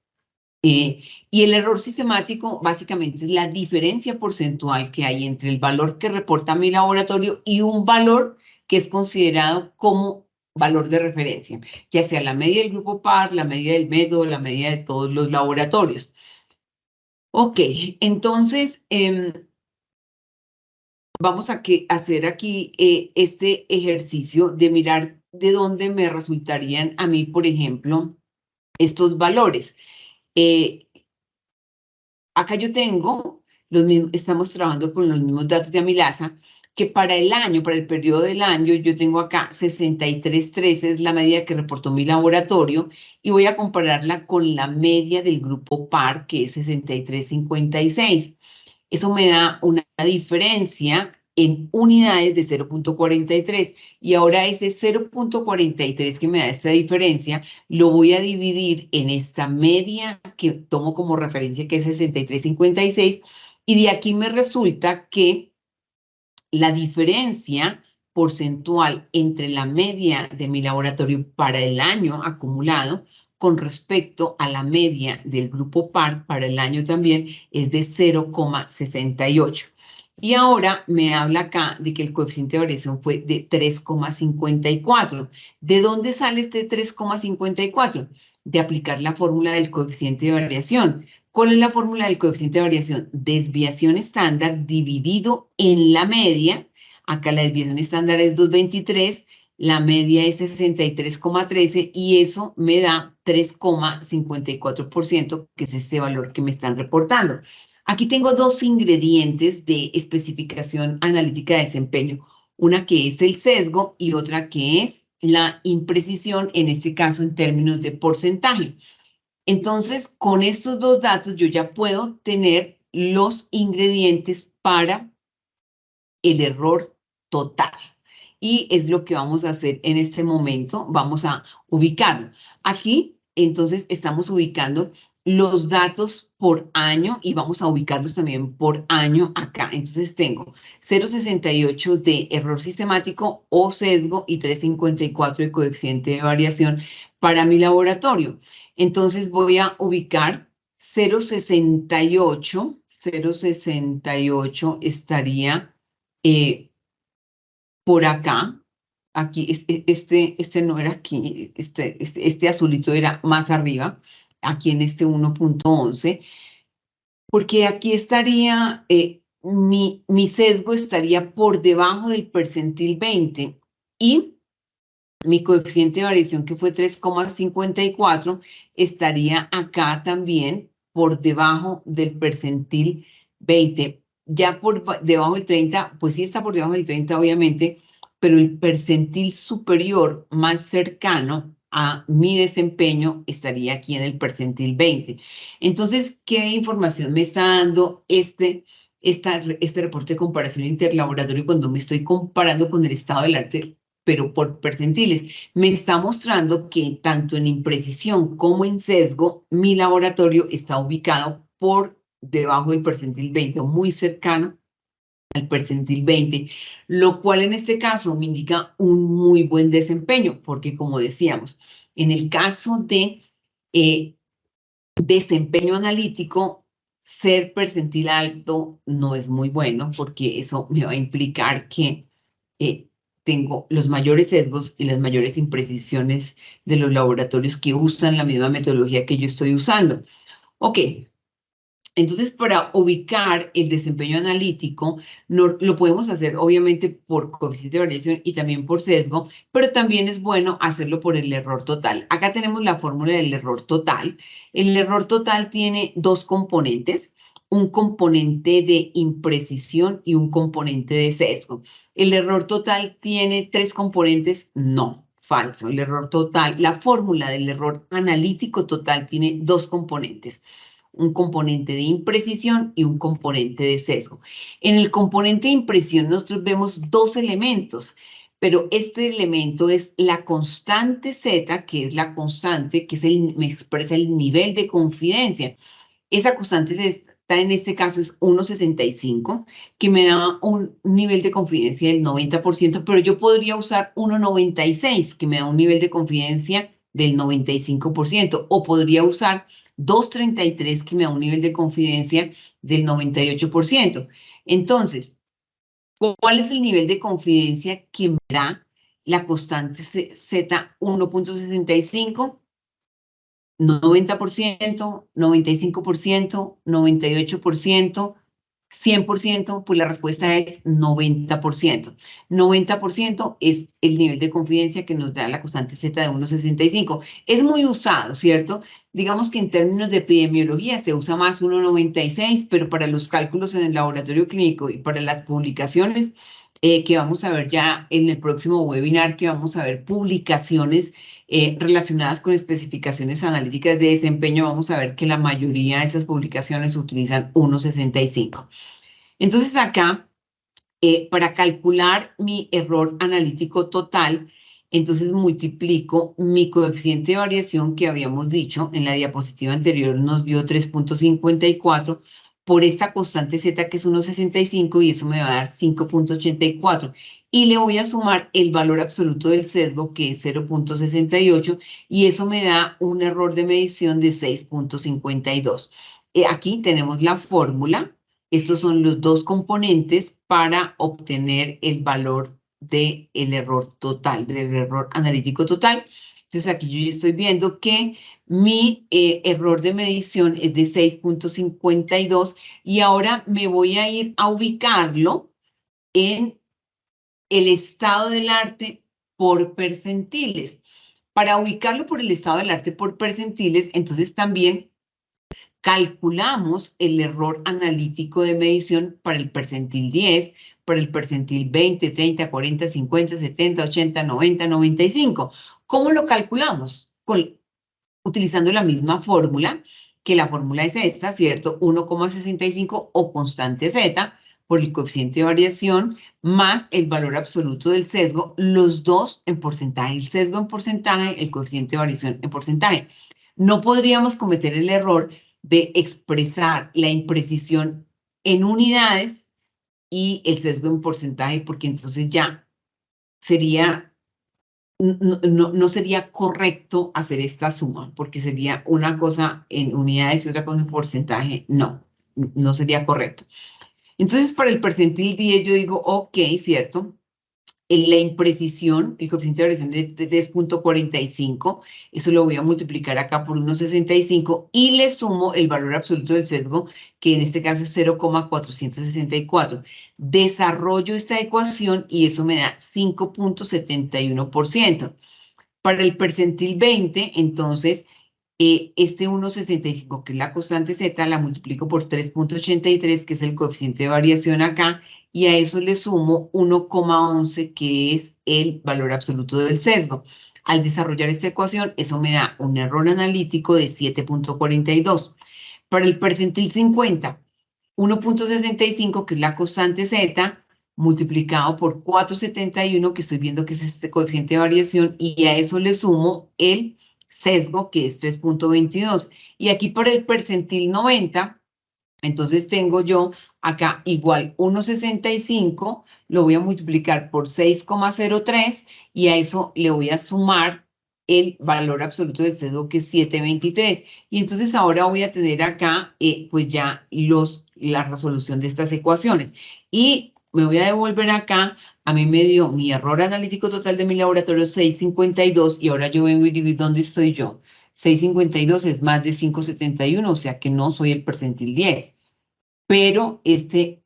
Y el error sistemático básicamente es la diferencia porcentual que hay entre el valor que reporta mi laboratorio y un valor que es considerado como valor de referencia, ya sea la media del grupo par, la media del método, la media de todos los laboratorios. Ok, entonces vamos a hacer aquí este ejercicio de mirar de dónde me resultarían a mí, por ejemplo, estos valores. Acá yo tengo, estamos trabajando con los mismos datos de amilasa, que para el año, para el periodo del año, yo tengo acá 63.13, es la media que reportó mi laboratorio, y voy a compararla con la media del grupo PAR, que es 63.56. Eso me da una diferencia en unidades de 0.43, y ahora ese 0.43 que me da esta diferencia, lo voy a dividir en esta media que tomo como referencia, que es 63.56, y de aquí me resulta que la diferencia porcentual entre la media de mi laboratorio para el año acumulado con respecto a la media del grupo PAR para el año también es de 0,68. Y ahora me habla acá de que el coeficiente de variación fue de 3,54. ¿De dónde sale este 3,54? De aplicar la fórmula del coeficiente de variación. ¿Cuál es la fórmula del coeficiente de variación? Desviación estándar dividido en la media. Acá la desviación estándar es 223, la media es 63,13 y eso me da 3,54%, que es este valor que me están reportando. Aquí tengo dos ingredientes de especificación analítica de desempeño, una que es el sesgo y otra que es la imprecisión, en este caso en términos de porcentaje. Entonces, con estos dos datos yo ya puedo tener los ingredientes para el error total. Y es lo que vamos a hacer en este momento. Vamos a ubicarlo. Aquí, entonces, estamos ubicando los datos por año y vamos a ubicarlos también por año acá. Entonces tengo 0,68 de error sistemático o sesgo y 3,54 de coeficiente de variación para mi laboratorio. Entonces voy a ubicar 0,68. 0,68 estaría por acá. Aquí, este no era aquí, este azulito era más arriba, aquí en este 1.11, porque aquí estaría, mi sesgo estaría por debajo del percentil 20 y mi coeficiente de variación, que fue 3,54, estaría acá también por debajo del percentil 20. Ya por debajo del 30, pues sí está por debajo del 30, obviamente, pero el percentil superior más cercano a mi desempeño estaría aquí en el percentil 20. Entonces, ¿qué información me está dando este reporte de comparación interlaboratorio cuando me estoy comparando con el estado del arte, pero por percentiles? Me está mostrando que tanto en imprecisión como en sesgo, mi laboratorio está ubicado por debajo del percentil 20 o muy cercano al percentil 20, lo cual en este caso me indica un muy buen desempeño, porque como decíamos, en el caso de desempeño analítico, ser percentil alto no es muy bueno, porque eso me va a implicar que tengo los mayores sesgos y las mayores imprecisiones de los laboratorios que usan la misma metodología que yo estoy usando. Ok, entonces para ubicar el desempeño analítico, lo podemos hacer obviamente por coeficiente de variación y también por sesgo, pero también es bueno hacerlo por el error total. Acá tenemos la fórmula del error total. El error total tiene dos componentes, un componente de imprecisión y un componente de sesgo. ¿El error total tiene tres componentes? No, falso. El error total, la fórmula del error analítico total tiene dos componentes, un componente de imprecisión y un componente de sesgo. En el componente de imprecisión nosotros vemos dos elementos, pero este elemento es la constante Z, que es la constante, que me expresa el nivel de confidencia. Esa constante está en este caso es 1,65, que me da un nivel de confidencia del 90%, pero yo podría usar 1,96, que me da un nivel de confidencia del 95%, o podría usar 2,33, que me da un nivel de confidencia del 98%. Entonces, ¿cuál es el nivel de confidencia que me da la constante Z 1,65? 90%, 95%, 98%, 100%, pues la respuesta es 90%. 90% es el nivel de confidencia que nos da la constante Z de 1,65. Es muy usado, ¿cierto? Digamos que en términos de epidemiología se usa más 1,96, pero para los cálculos en el laboratorio clínico y para las publicaciones que vamos a ver ya en el próximo webinar, que vamos a ver publicaciones relacionadas con especificaciones analíticas de desempeño. Vamos a ver que la mayoría de esas publicaciones utilizan 1.65. Entonces acá, para calcular mi error analítico total, entonces multiplico mi coeficiente de variación que habíamos dicho en la diapositiva anterior, nos dio 3.54 por esta constante Z que es 1.65 y eso me va a dar 5.84. Y le voy a sumar el valor absoluto del sesgo que es 0.68 y eso me da un error de medición de 6.52. Aquí tenemos la fórmula. Estos son los dos componentes para obtener el valor del error total, del error analítico total. Entonces aquí yo ya estoy viendo que mi error de medición es de 6.52 y ahora me voy a ir a ubicarlo en el estado del arte por percentiles. Para ubicarlo por el estado del arte por percentiles, entonces también calculamos el error analítico de medición para el percentil 10, para el percentil 20, 30, 40, 50, 70, 80, 90, 95. ¿Cómo lo calculamos? Utilizando la misma fórmula, que la fórmula es esta, ¿cierto? 1,65 o constante Z por el coeficiente de variación más el valor absoluto del sesgo, los dos en porcentaje, el sesgo en porcentaje, el coeficiente de variación en porcentaje. No podríamos cometer el error de expresar la imprecisión en unidades y el sesgo en porcentaje, porque entonces ya sería, no sería correcto hacer esta suma, porque sería una cosa en unidades y otra cosa en porcentaje. No sería correcto. Entonces, para el percentil 10 yo digo, ok, ¿cierto? En la imprecisión, el coeficiente de variación de 3.45, eso lo voy a multiplicar acá por 1.65 y le sumo el valor absoluto del sesgo, que en este caso es 0,464. Desarrollo esta ecuación y eso me da 5.71%. Para el percentil 20, entonces, este 1.65, que es la constante Z, la multiplico por 3.83, que es el coeficiente de variación acá, y a eso le sumo 1,11, que es el valor absoluto del sesgo. Al desarrollar esta ecuación, eso me da un error analítico de 7.42. Para el percentil 50, 1.65, que es la constante Z, multiplicado por 4.71, que estoy viendo que es este coeficiente de variación, y a eso le sumo el sesgo, que es 3.22. Y aquí para el percentil 90, entonces tengo yo acá igual 1.65, lo voy a multiplicar por 6,03 y a eso le voy a sumar el valor absoluto del sesgo, que es 7.23. Y entonces ahora voy a tener acá pues ya la resolución de estas ecuaciones. Y me voy a devolver acá, a mí me dio mi error analítico total de mi laboratorio 6.52 y ahora yo vengo y digo, ¿dónde estoy yo? 6.52 es más de 5.71, o sea que no soy el percentil 10. Pero este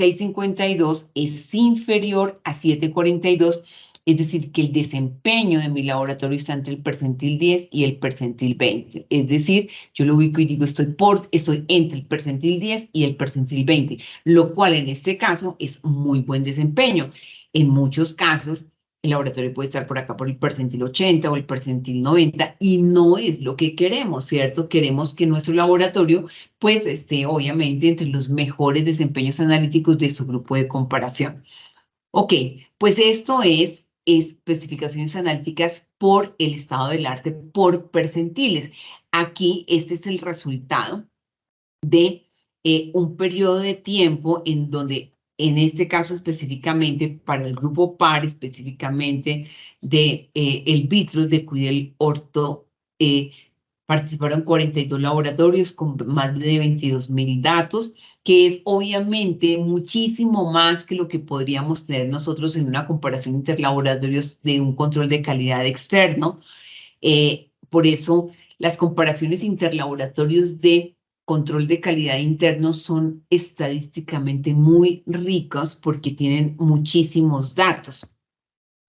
6.52 es inferior a 7.42, es decir, que el desempeño de mi laboratorio está entre el percentil 10 y el percentil 20. Es decir, yo lo ubico y digo, estoy entre el percentil 10 y el percentil 20, lo cual en este caso es muy buen desempeño. En muchos casos, el laboratorio puede estar por acá por el percentil 80 o el percentil 90 y no es lo que queremos, ¿cierto? Queremos que nuestro laboratorio pues esté obviamente entre los mejores desempeños analíticos de su grupo de comparación. Ok, pues esto es especificaciones analíticas por el estado del arte, por percentiles. Aquí este es el resultado de un periodo de tiempo en donde, en este caso específicamente, para el grupo PAR, específicamente de el Vitros de Cuidel Orto, participaron 42 laboratorios con más de 22.000 datos, que es obviamente muchísimo más que lo que podríamos tener nosotros en una comparación interlaboratorios de un control de calidad externo. Por eso, las comparaciones interlaboratorios de control de calidad interno son estadísticamente muy ricos porque tienen muchísimos datos.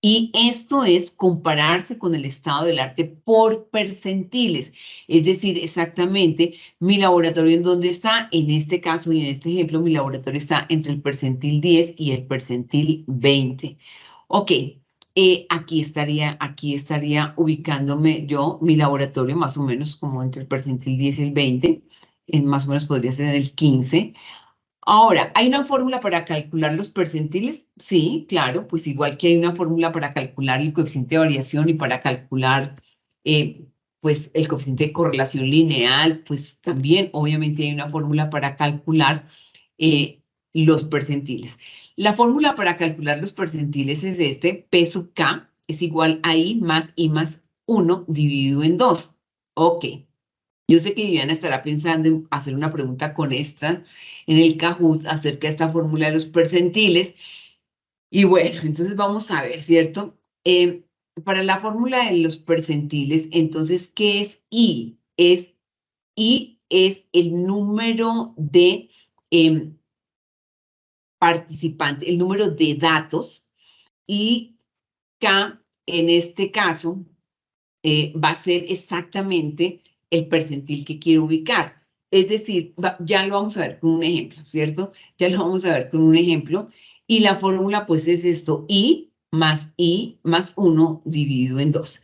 Y esto es compararse con el estado del arte por percentiles. Es decir, exactamente mi laboratorio en dónde está. En este caso y en este ejemplo, mi laboratorio está entre el percentil 10 y el percentil 20. Ok, aquí estaría ubicándome yo, mi laboratorio más o menos como entre el percentil 10 y el 20. Más o menos podría ser en el 15. Ahora, ¿hay una fórmula para calcular los percentiles? Sí, claro, pues igual que hay una fórmula para calcular el coeficiente de variación y para calcular pues el coeficiente de correlación lineal, pues también obviamente hay una fórmula para calcular los percentiles. La fórmula para calcular los percentiles es P sub K es igual a I más 1 dividido en 2. Ok. Yo sé que Viviana estará pensando en hacer una pregunta con esta en el Kahoot acerca de esta fórmula de los percentiles. Y bueno, entonces vamos a ver, ¿cierto? Para la fórmula de los percentiles, entonces, ¿qué es I? I es el número de participantes, el número de datos, y K, en este caso, va a ser exactamente el percentil que quiero ubicar. Es decir, ya lo vamos a ver con un ejemplo, ¿cierto? Ya lo vamos a ver con un ejemplo. Y la fórmula pues es esto, I más 1 dividido en 2.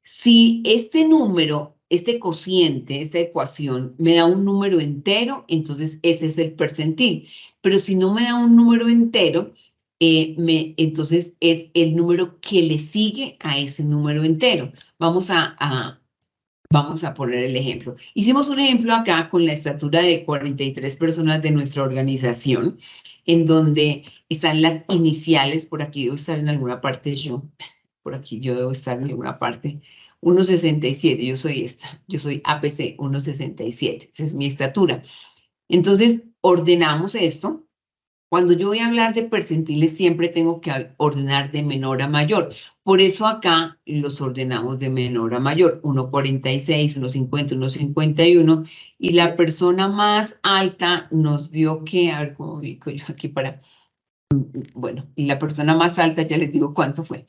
Si este número, este cociente, esta ecuación me da un número entero, entonces ese es el percentil. Pero si no me da un número entero, entonces es el número que le sigue a ese número entero. Vamos a poner el ejemplo. Hicimos un ejemplo acá con la estatura de 43 personas de nuestra organización, en donde están las iniciales, por aquí debo estar en alguna parte yo, por aquí yo debo estar en alguna parte, 1,67, yo soy esta, yo soy APC 1,67, esa es mi estatura. Entonces, ordenamos esto. Cuando yo voy a hablar de percentiles, siempre tengo que ordenar de menor a mayor. Por eso acá los ordenamos de menor a mayor. 1,46, 1,50, 1,51. Y la persona más alta nos dio que, a ver cómo ubico yo aquí para... Bueno, y la persona más alta ya les digo cuánto fue.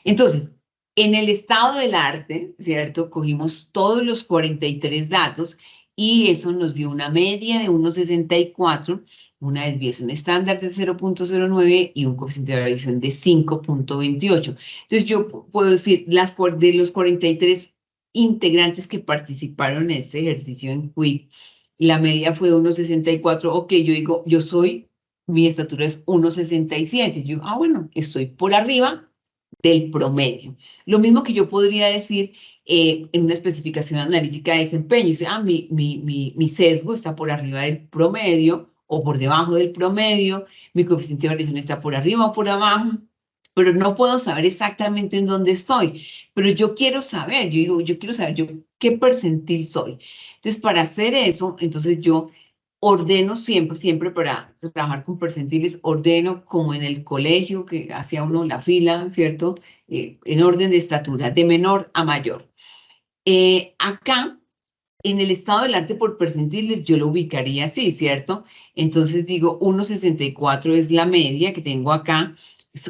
Entonces, en el estado del arte, ¿cierto? Cogimos todos los 43 datos y eso nos dio una media de 1,64, una desviación estándar de 0,09 y un coeficiente de variación de 5,28. Entonces, yo puedo decir, de los 43 integrantes que participaron en este ejercicio en Quick, la media fue 1,64. Ok, yo digo, mi estatura es 1,67. Yo, bueno, estoy por arriba del promedio. Lo mismo que yo podría decir en una especificación analítica de desempeño. Dice, mi sesgo está por arriba del promedio o por debajo del promedio, mi coeficiente de variación está por arriba o por abajo, pero no puedo saber exactamente en dónde estoy. Pero yo quiero saber, yo quiero saber yo qué percentil soy. Entonces, para hacer eso, entonces yo ordeno siempre para trabajar con percentiles, ordeno como en el colegio que hacía uno la fila, ¿cierto? En orden de estatura, de menor a mayor. Acá, en el estado del arte por percentiles, yo lo ubicaría así, ¿cierto? Entonces digo, 1,64 es la media que tengo acá,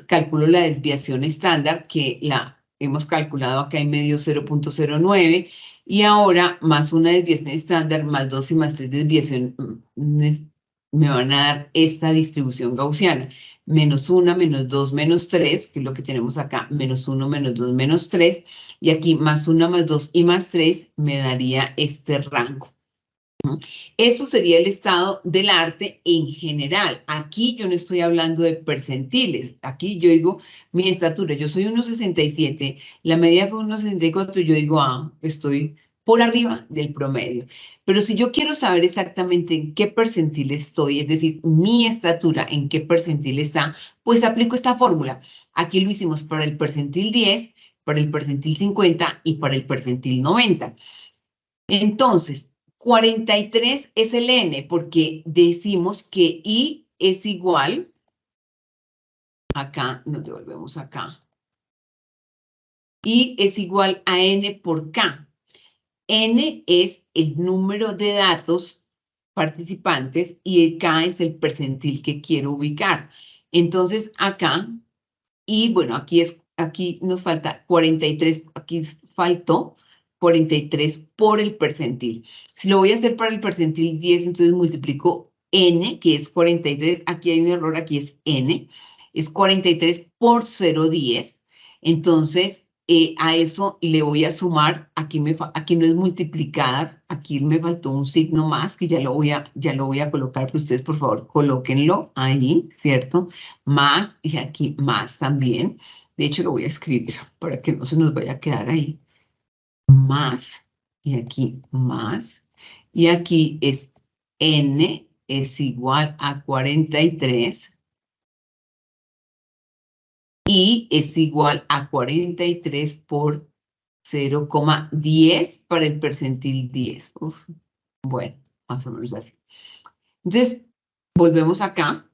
calculo la desviación estándar, que la hemos calculado acá en medio 0,09, y ahora más una desviación estándar, más 2 y más 3 desviaciones, me van a dar esta distribución gaussiana. -1, -2, -3, que es lo que tenemos acá, -1, -2, -3, y aquí +1, +2 y +3 me daría este rango. Esto sería el estado del arte en general. Aquí yo no estoy hablando de percentiles. Aquí yo digo mi estatura. Yo soy 1,67. La media fue 1,64. Yo digo, estoy por arriba del promedio. Pero si yo quiero saber exactamente en qué percentil estoy, es decir, mi estatura, en qué percentil está, pues aplico esta fórmula. Aquí lo hicimos para el percentil 10, para el percentil 50 y para el percentil 90. Entonces, 43 es el N porque decimos que I es igual, acá, nos devolvemos acá, I es igual a N por K. N es el número de datos participantes y el K es el percentil que quiero ubicar. Entonces, acá, y bueno, aquí es aquí nos falta 43, aquí faltó 43 por el percentil. Si lo voy a hacer para el percentil 10, entonces multiplico n, que es 43, aquí hay un error, aquí es n, es 43 por 0,10, entonces a eso le voy a sumar, aquí no es multiplicar, aquí me faltó un signo más, que ya lo voy a colocar, pero ustedes por favor colóquenlo ahí, ¿cierto? Más, y aquí más también. De hecho, lo voy a escribir para que no se nos vaya a quedar ahí. Más, y aquí más, y aquí es n es igual a 43 y es igual a 43 por 0,10 para el percentil 10. Uf, bueno, más o menos así. Entonces, volvemos acá.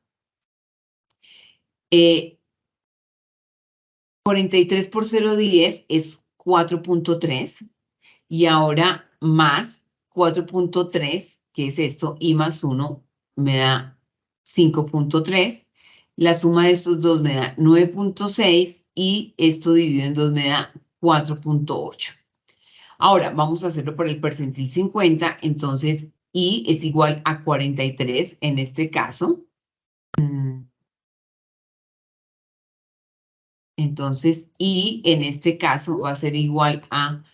43 por 0,10 es 4.3 y ahora más 4.3, que es esto, y más 1 me da 5.3. La suma de estos dos me da 9.6 y esto dividido en 2 me da 4.8. Ahora vamos a hacerlo por el percentil 50, entonces I es igual a 43 en este caso. Entonces I en este caso va a ser igual a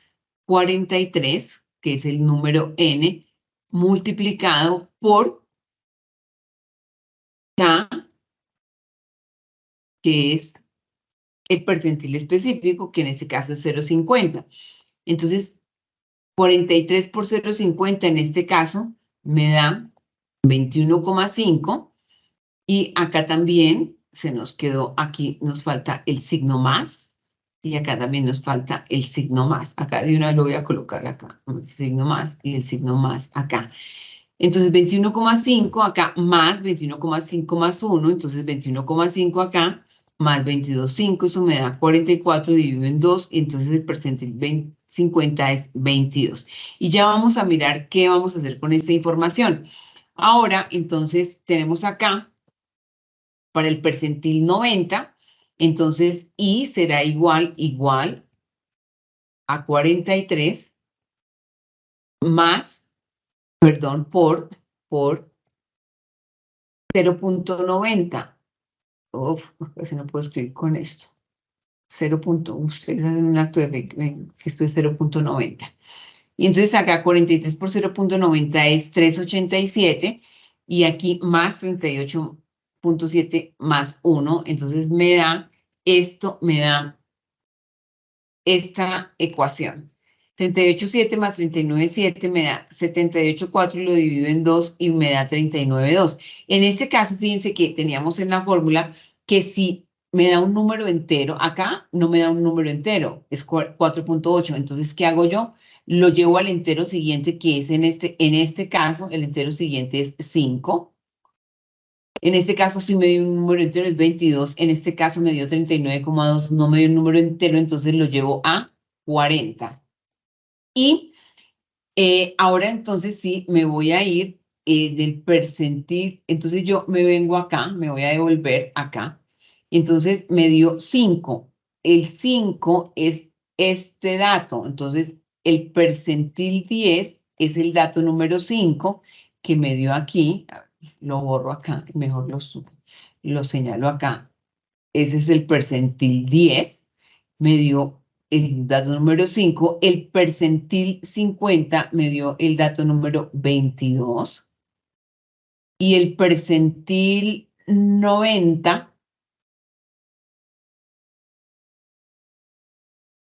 43, que es el número n, multiplicado por K, que es el percentil específico, que en este caso es 0,50. Entonces, 43 por 0,50 en este caso me da 21,5 y acá también se nos quedó, aquí nos falta el signo más y acá también nos falta el signo más. Acá de una vez lo voy a colocar acá, el signo más y el signo más acá. Entonces 21,5 acá más 21,5 más 1, entonces 21,5 acá más 22,5, eso me da 44 dividido en 2, y entonces el percentil 50 es 22. Y ya vamos a mirar qué vamos a hacer con esta información. Ahora, entonces, tenemos acá, para el percentil 90, entonces I será igual a 43 más, perdón, por 0.90. Uf, casi no puedo escribir con esto. Ustedes hacen un acto de fe, que esto es 0.90. Y entonces acá 43 por 0.90 es 387 y aquí más 38.7 más 1. Entonces me da esta ecuación. 38,7 más 39,7 me da 78,4 y lo divido en 2 y me da 39,2. En este caso, fíjense que teníamos en la fórmula que si me da un número entero, acá no me da un número entero, es 4.8. Entonces, ¿qué hago yo? Lo llevo al entero siguiente, que es en este caso, el entero siguiente es 5. En este caso, si me dio un número entero, es 22. En este caso, me dio 39,2. No me dio un número entero, entonces lo llevo a 40. Y ahora, entonces, sí, me voy a ir del percentil. Entonces, yo me vengo acá, me voy a devolver acá. Entonces, me dio 5. El 5 es este dato. Entonces, el percentil 10 es el dato número 5 que me dio aquí. Lo borro acá, mejor lo señalo acá. Ese es el percentil 10, me dio el dato número 5. El percentil 50 me dio el dato número 22. Y el percentil 90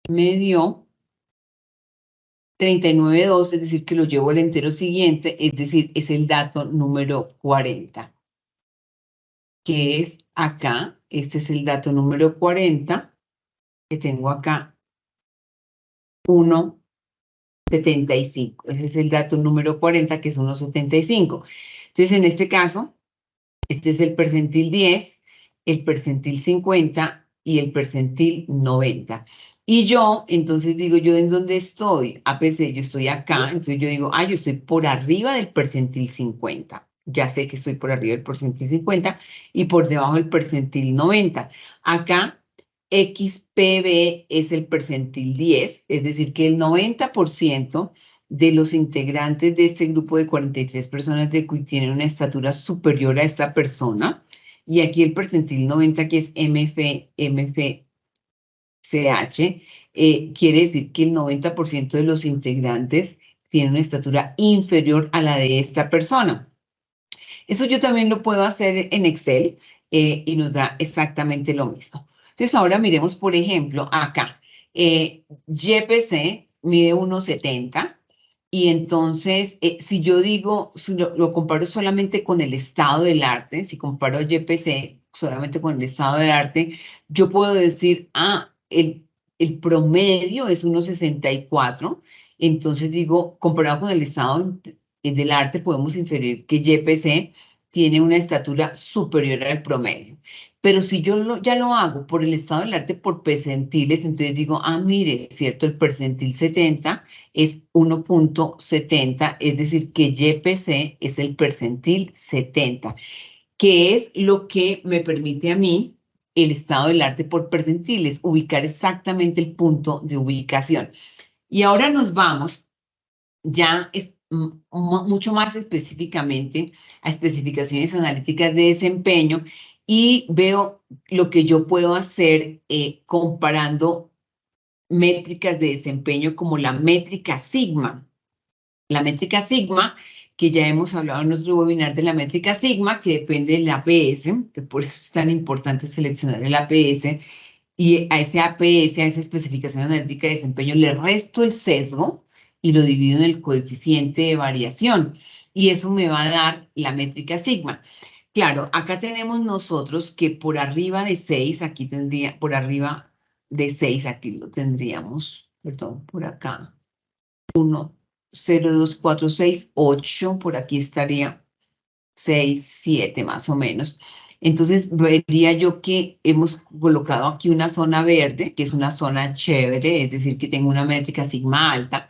me dio 39,2, es decir, que lo llevo al entero siguiente, es decir, es el dato número 40, que es acá. Este es el dato número 40, que tengo acá, 1,75. Ese es el dato número 40, que es 1,75. Entonces, en este caso, este es el percentil 10, el percentil 50 y el percentil 90. Y yo, entonces digo, ¿yo en dónde estoy? APC, yo estoy acá, entonces yo digo, yo estoy por arriba del percentil 50. Ya sé que estoy por arriba del percentil 50 y por debajo del percentil 90. Acá, XPB es el percentil 10, es decir, que el 90% de los integrantes de este grupo de 43 personas de QI tienen una estatura superior a esta persona. Y aquí el percentil 90, que es MFCH, quiere decir que el 90% de los integrantes tienen una estatura inferior a la de esta persona. Eso yo también lo puedo hacer en Excel y nos da exactamente lo mismo. Entonces ahora miremos, por ejemplo, acá. YPC mide 1,70 y entonces si yo digo, si lo comparo solamente con el estado del arte, si comparo YPC solamente con el estado del arte, yo puedo decir, el promedio es 1,64. Entonces digo, comparado con el estado del arte, podemos inferir que YPC tiene una estatura superior al promedio. Pero si yo ya lo hago por el estado del arte por percentiles, entonces digo, mire, ¿cierto? El percentil 70 es 1,70, es decir, que YPC es el percentil 70, que es lo que me permite a mí el estado del arte por percentiles, ubicar exactamente el punto de ubicación. Y ahora nos vamos ya mucho más específicamente a especificaciones analíticas de desempeño y veo lo que yo puedo hacer comparando métricas de desempeño como la métrica sigma. La métrica sigma, que ya hemos hablado en nuestro webinar de la métrica sigma, que depende del APS, que por eso es tan importante seleccionar el APS, y a ese APS, a esa especificación analítica de desempeño, le resto el sesgo y lo divido en el coeficiente de variación. Y eso me va a dar la métrica sigma. Claro, acá tenemos nosotros que por arriba de 6, aquí tendría, por arriba de 6, aquí lo tendríamos, perdón, por acá, 1, 0, 2, 4, 6, 8, por aquí estaría 6, 7 más o menos. Entonces vería yo que hemos colocado aquí una zona verde, que es una zona chévere, es decir, que tengo una métrica sigma alta,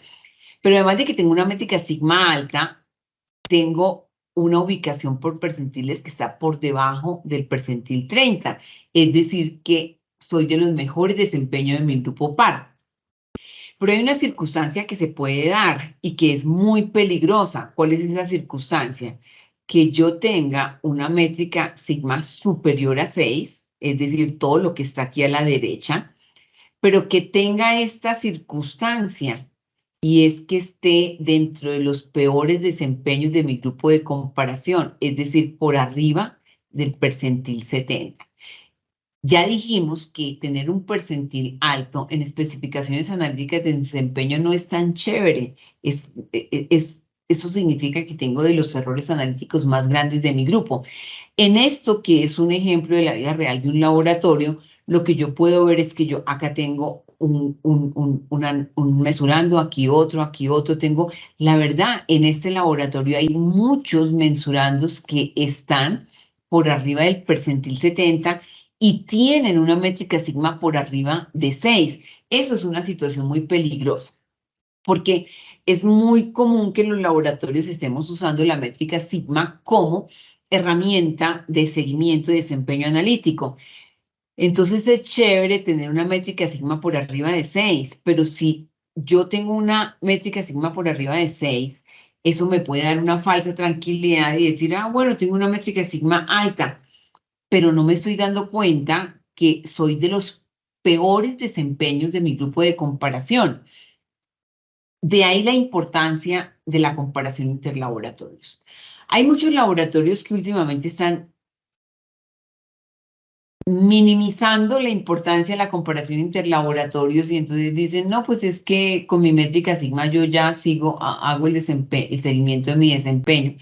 pero además de que tengo una métrica sigma alta, tengo una ubicación por percentiles que está por debajo del percentil 30, es decir, que soy de los mejores desempeños de mi grupo par. Pero hay una circunstancia que se puede dar y que es muy peligrosa. ¿Cuál es esa circunstancia? Que yo tenga una métrica sigma superior a 6, es decir, todo lo que está aquí a la derecha, pero que tenga esta circunstancia y es que esté dentro de los peores desempeños de mi grupo de comparación, es decir, por arriba del percentil 70. Ya dijimos que tener un percentil alto en especificaciones analíticas de desempeño no es tan chévere. Eso significa que tengo de los errores analíticos más grandes de mi grupo. En esto, que es un ejemplo de la vida real de un laboratorio, lo que yo puedo ver es que yo acá tengo un mesurando, aquí otro. Tengo, la verdad, en este laboratorio hay muchos mensurandos que están por arriba del percentil 70 y tienen una métrica sigma por arriba de 6. Eso es una situación muy peligrosa, porque es muy común que en los laboratorios estemos usando la métrica sigma como herramienta de seguimiento y desempeño analítico. Entonces es chévere tener una métrica sigma por arriba de 6, pero si yo tengo una métrica sigma por arriba de 6, eso me puede dar una falsa tranquilidad y decir, bueno, tengo una métrica sigma alta, pero no me estoy dando cuenta que soy de los peores desempeños de mi grupo de comparación. De ahí la importancia de la comparación interlaboratorios. Hay muchos laboratorios que últimamente están minimizando la importancia de la comparación interlaboratorios y entonces dicen, no, pues es que con mi métrica sigma yo ya hago el seguimiento de mi desempeño.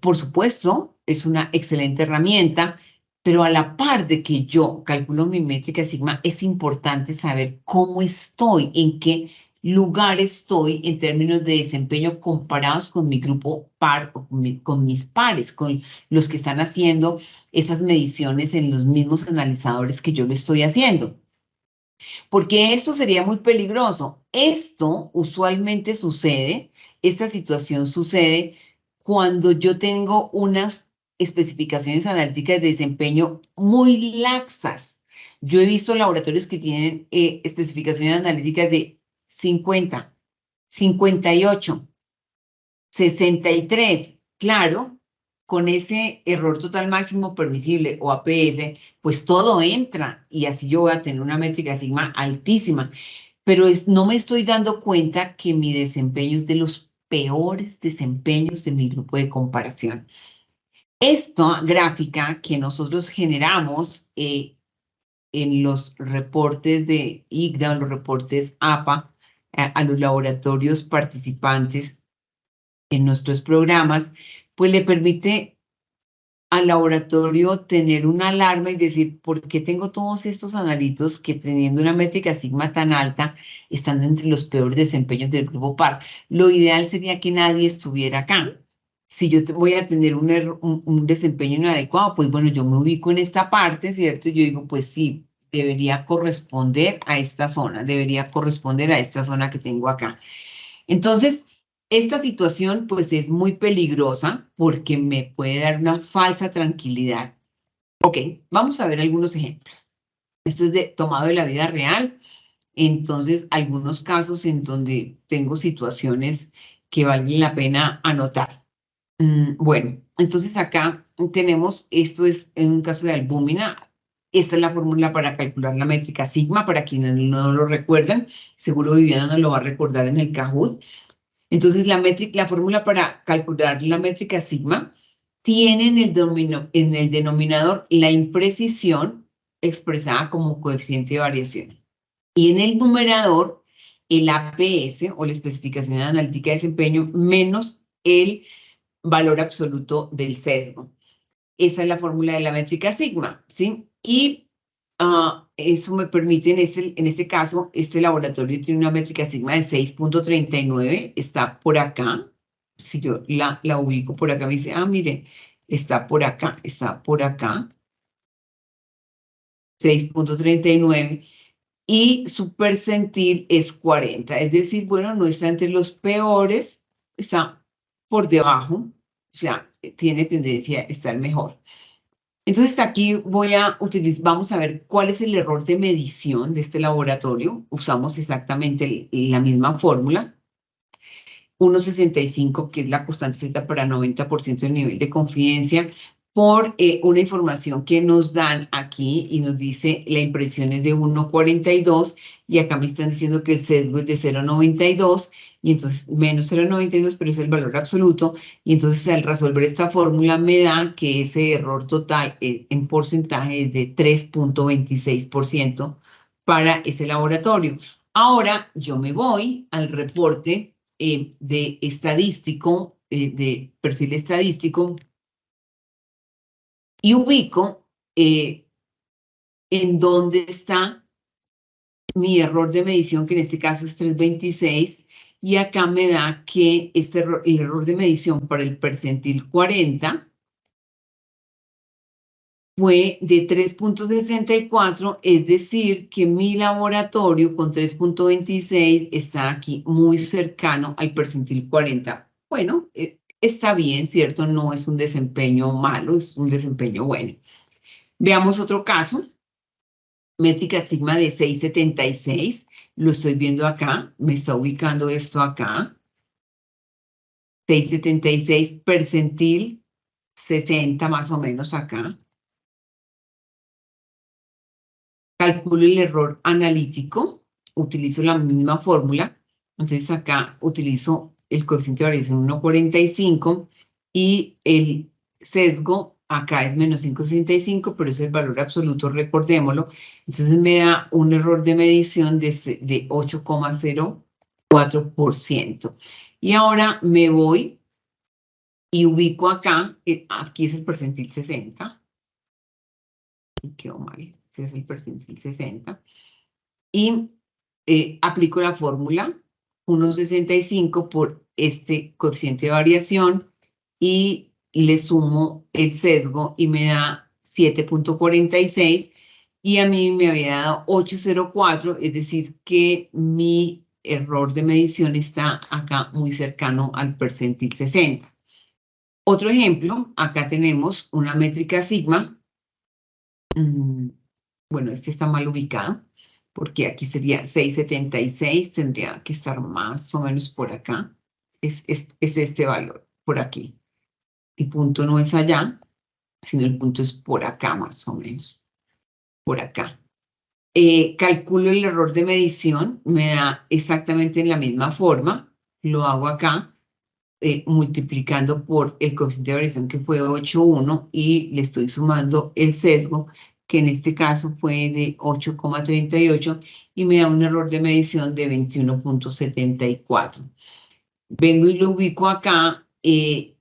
Por supuesto, es una excelente herramienta, pero a la par de que yo calculo mi métrica sigma, es importante saber cómo estoy, en qué lugar estoy en términos de desempeño comparados con mi grupo par o con mis pares, con los que están haciendo esas mediciones en los mismos analizadores que yo lo estoy haciendo. Porque esto sería muy peligroso. Esto usualmente sucede, esta situación sucede cuando yo tengo unas especificaciones analíticas de desempeño muy laxas. Yo he visto laboratorios que tienen especificaciones analíticas de 50, 58, 63. Claro, con ese error total máximo permisible o APS, pues todo entra y así yo voy a tener una métrica sigma altísima. Pero no me estoy dando cuenta que mi desempeño es de los peores desempeños de mi grupo de comparación. Esta gráfica que nosotros generamos en los reportes de IGDA, los reportes APA, a los laboratorios participantes en nuestros programas, pues le permite al laboratorio tener una alarma y decir, ¿por qué tengo todos estos analitos que teniendo una métrica sigma tan alta están entre los peores desempeños del grupo PAR? Lo ideal sería que nadie estuviera acá. Si yo voy a tener un desempeño inadecuado, pues bueno, yo me ubico en esta parte, ¿cierto? Yo digo, pues sí, debería corresponder a esta zona, debería corresponder a esta zona que tengo acá. Entonces, esta situación pues es muy peligrosa porque me puede dar una falsa tranquilidad. Ok, vamos a ver algunos ejemplos. Esto es tomado de la vida real. Entonces, algunos casos en donde tengo situaciones que valen la pena anotar. Bueno, entonces acá tenemos, esto es en un caso de albúmina. Esta es la fórmula para calcular la métrica sigma, para quienes no lo recuerdan. Seguro Viviana nos lo va a recordar en el Kahoot. Entonces, la fórmula para calcular la métrica sigma tiene en el denominador la imprecisión expresada como coeficiente de variación. Y en el numerador, el APS o la especificación analítica de desempeño menos el valor absoluto del sesgo. Esa es la fórmula de la métrica sigma, ¿sí? Y eso me permite, en este caso, este laboratorio tiene una métrica sigma de 6.39, está por acá. Si yo la ubico por acá, me dice, mire, está por acá, 6.39, y su percentil es 40. Es decir, bueno, no está entre los peores, está por debajo, o sea, tiene tendencia a estar mejor. Entonces aquí vamos a ver cuál es el error de medición de este laboratorio. Usamos exactamente la misma fórmula. 1.65, que es la constante Z para 90% del nivel de confidencia, por una información que nos dan aquí y nos dice la impresión es de 1.42 y acá me están diciendo que el sesgo es de 0.92 y entonces menos 0.92, pero es el valor absoluto, y entonces al resolver esta fórmula me da que ese error total en porcentaje es de 3.26% para ese laboratorio. Ahora yo me voy al reporte de estadístico, de perfil estadístico, y ubico en dónde está mi error de medición, que en este caso es 3.26, y acá me da que el error de medición para el percentil 40 fue de 3.64, es decir, que mi laboratorio con 3.26 está aquí muy cercano al percentil 40. Bueno, está bien, ¿cierto? No es un desempeño malo, es un desempeño bueno. Veamos otro caso. Métrica sigma de 6.76. Lo estoy viendo acá. Me está ubicando esto acá. 6.76, percentil 60 más o menos acá. Calculo el error analítico. Utilizo la misma fórmula. Entonces acá utilizo el coeficiente de variación 1.45 y el sesgo acá es menos 5.65, pero es el valor absoluto, recordémoslo. Entonces me da un error de medición de 8.04%. Y ahora me voy y ubico acá, aquí es el percentil 60. Y quedó mal, este es el percentil 60. Y aplico la fórmula 1.65 por este coeficiente de variación y le sumo el sesgo y me da 7.46 y a mí me había dado 8.04, es decir que mi error de medición está acá muy cercano al percentil 60. Otro ejemplo, acá tenemos una métrica sigma bueno, este está mal ubicado, porque aquí sería 6,76, tendría que estar más o menos por acá. Es este valor, por aquí. El punto no es allá, sino el punto es por acá más o menos, por acá. Calculo el error de medición, me da exactamente en la misma forma, lo hago acá, multiplicando por el coeficiente de variación que fue 8,1 y le estoy sumando el sesgo, que en este caso fue de 8,38 y me da un error de medición de 21,74. Vengo y lo ubico acá y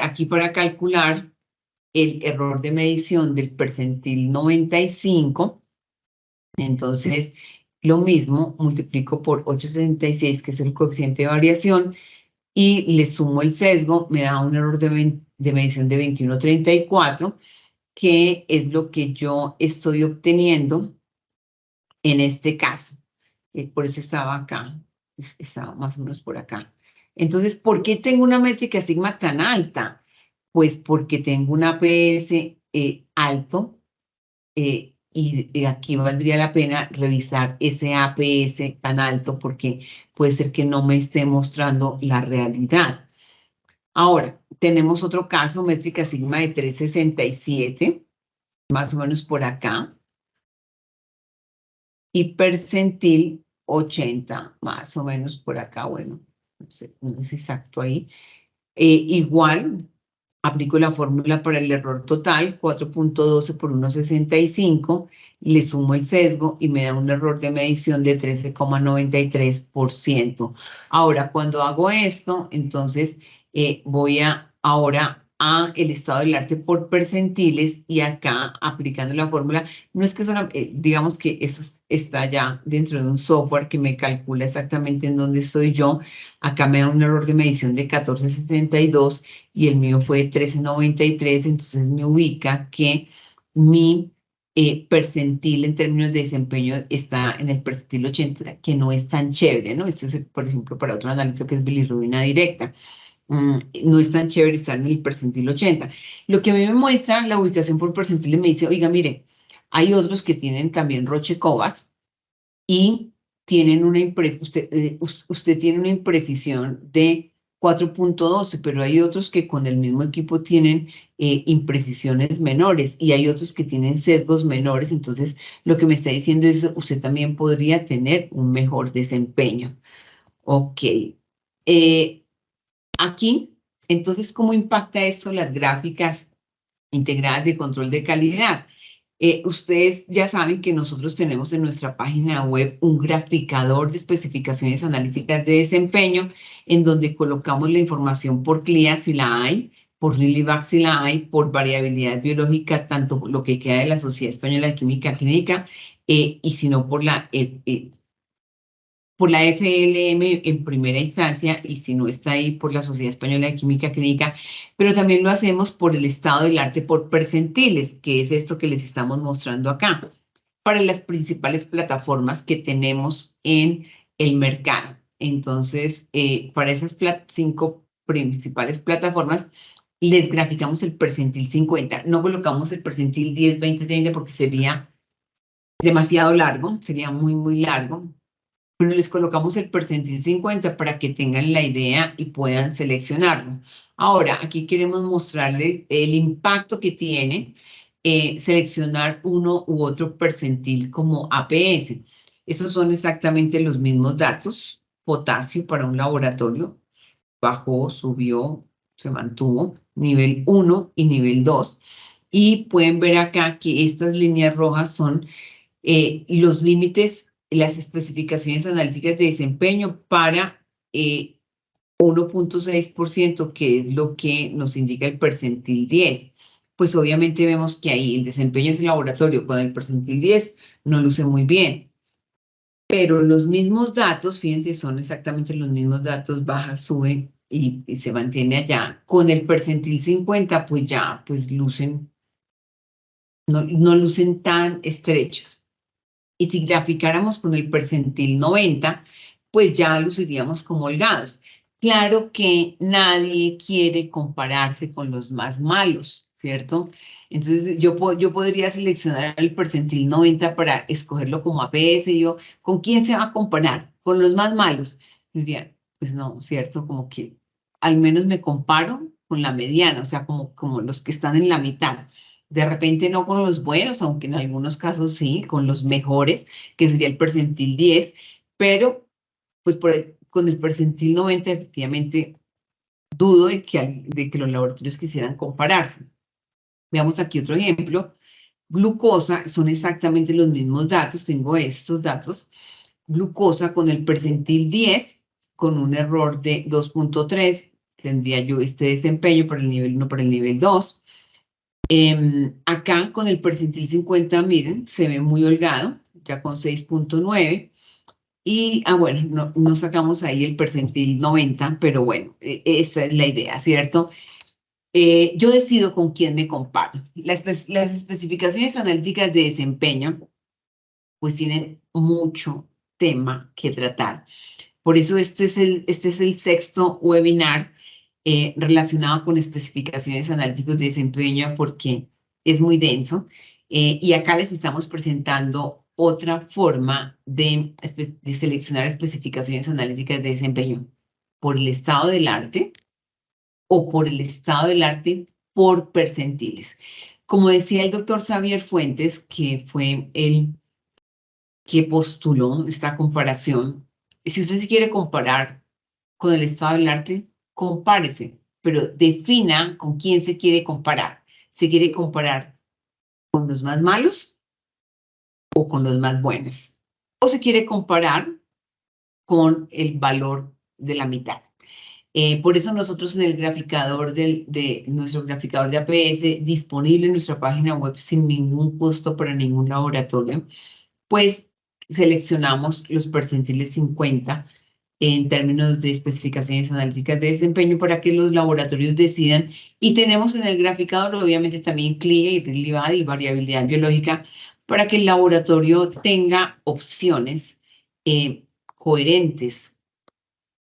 aquí para calcular el error de medición del percentil 95, entonces lo mismo, multiplico por 8,76, que es el coeficiente de variación, y le sumo el sesgo, me da un error de medición de 21,34, que es lo que yo estoy obteniendo en este caso. Por eso estaba acá, estaba más o menos por acá. Entonces, ¿por qué tengo una métrica sigma tan alta? Pues porque tengo un APS alto, y aquí valdría la pena revisar ese APS tan alto porque puede ser que no me esté mostrando la realidad. Ahora, tenemos otro caso, métrica sigma de 3,67, más o menos por acá, y percentil 80, más o menos por acá, bueno, no es exacto ahí. Igual, aplico la fórmula para el error total, 4,12 por 1,65, le sumo el sesgo y me da un error de medición de 13,93%. Ahora, cuando hago esto, entonces voy ahora a el estado del arte por percentiles y acá aplicando la fórmula, no es que son, digamos que eso está ya dentro de un software que me calcula exactamente en dónde estoy yo. Acá me da un error de medición de 14,72 y el mío fue 13,93, entonces me ubica que mi percentil en términos de desempeño está en el percentil 80, que no es tan chévere, ¿no? Esto es, por ejemplo, para otro analista que es bilirrubina directa. No es tan chévere estar en el percentil 80. Lo que a mí me muestra la ubicación por percentil me dice, oiga, mire, hay otros que tienen también Roche-Covas y tienen usted tiene una imprecisión de 4,12, pero hay otros que con el mismo equipo tienen imprecisiones menores y hay otros que tienen sesgos menores. Entonces, lo que me está diciendo es usted también podría tener un mejor desempeño. Ok. Aquí, entonces, ¿cómo impacta esto las gráficas integradas de control de calidad? Ustedes ya saben que nosotros tenemos en nuestra página web un graficador de especificaciones analíticas de desempeño en donde colocamos la información por CLIA si la hay, por Lilibax si la hay, por variabilidad biológica, tanto lo que queda de la Sociedad Española de Química Clínica y si no por la FLM en primera instancia y si no está ahí por la Sociedad Española de Química Clínica, pero también lo hacemos por el estado del arte por percentiles, que es esto que les estamos mostrando acá, para las principales plataformas que tenemos en el mercado. Entonces, para esas 5 principales plataformas, les graficamos el percentil 50. No colocamos el percentil 10, 20, 30 porque sería demasiado largo, sería muy, muy largo. Pero les colocamos el percentil 50 para que tengan la idea y puedan seleccionarlo. Ahora, aquí queremos mostrarles el impacto que tiene seleccionar uno u otro percentil como APS. Esos son exactamente los mismos datos. Potasio para un laboratorio bajó, subió, se mantuvo, nivel 1 y nivel 2. Y pueden ver acá que estas líneas rojas son los límites, las especificaciones analíticas de desempeño para 1,6%, que es lo que nos indica el percentil 10. Pues obviamente vemos que ahí el desempeño de ese laboratorio con el percentil 10 no luce muy bien. Pero los mismos datos, fíjense, son exactamente los mismos datos, baja, sube y se mantiene allá. Con el percentil 50, pues ya, pues lucen, no lucen tan estrechos. Y si graficáramos con el percentil 90, pues ya luciríamos como holgados. Claro que nadie quiere compararse con los más malos, ¿cierto? Entonces, yo podría seleccionar el percentil 90 para escogerlo como APS. Yo, ¿con quién se va a comparar? ¿Con los más malos? Yo diría, pues no, ¿cierto? Como que al menos me comparo con la mediana, o sea, como los que están en la mitad. De repente no con los buenos, aunque en algunos casos sí, con los mejores, que sería el percentil 10, pero pues con el percentil 90 efectivamente dudo de que los laboratorios quisieran compararse. Veamos aquí otro ejemplo. Glucosa, son exactamente los mismos datos, tengo estos datos. Glucosa con el percentil 10, con un error de 2.3, tendría yo este desempeño para el nivel 1, para el nivel 2. Acá con el percentil 50, miren, se ve muy holgado, ya con 6.9. Y, bueno, no sacamos ahí el percentil 90, pero bueno, esa es la idea, ¿cierto? Yo decido con quién me comparo. Las especificaciones analíticas de desempeño, pues tienen mucho tema que tratar. Por eso este es el sexto webinar relacionado con especificaciones analíticas de desempeño, porque es muy denso. Y acá les estamos presentando otra forma de seleccionar especificaciones analíticas de desempeño por el estado del arte o por el estado del arte por percentiles. Como decía el doctor Xavier Fuentes, que fue el que postuló esta comparación, si usted se quiere comparar con el estado del arte, compárese, pero defina con quién se quiere comparar. ¿Se quiere comparar con los más malos o con los más buenos? ¿O se quiere comparar con el valor de la mitad? Por eso nosotros en el graficador de nuestro graficador de APS, disponible en nuestra página web sin ningún costo para ningún laboratorio, pues seleccionamos los percentiles 50 en términos de especificaciones analíticas de desempeño para que los laboratorios decidan. Y tenemos en el graficador obviamente también CLIA, irrelivad y variabilidad biológica para que el laboratorio tenga opciones coherentes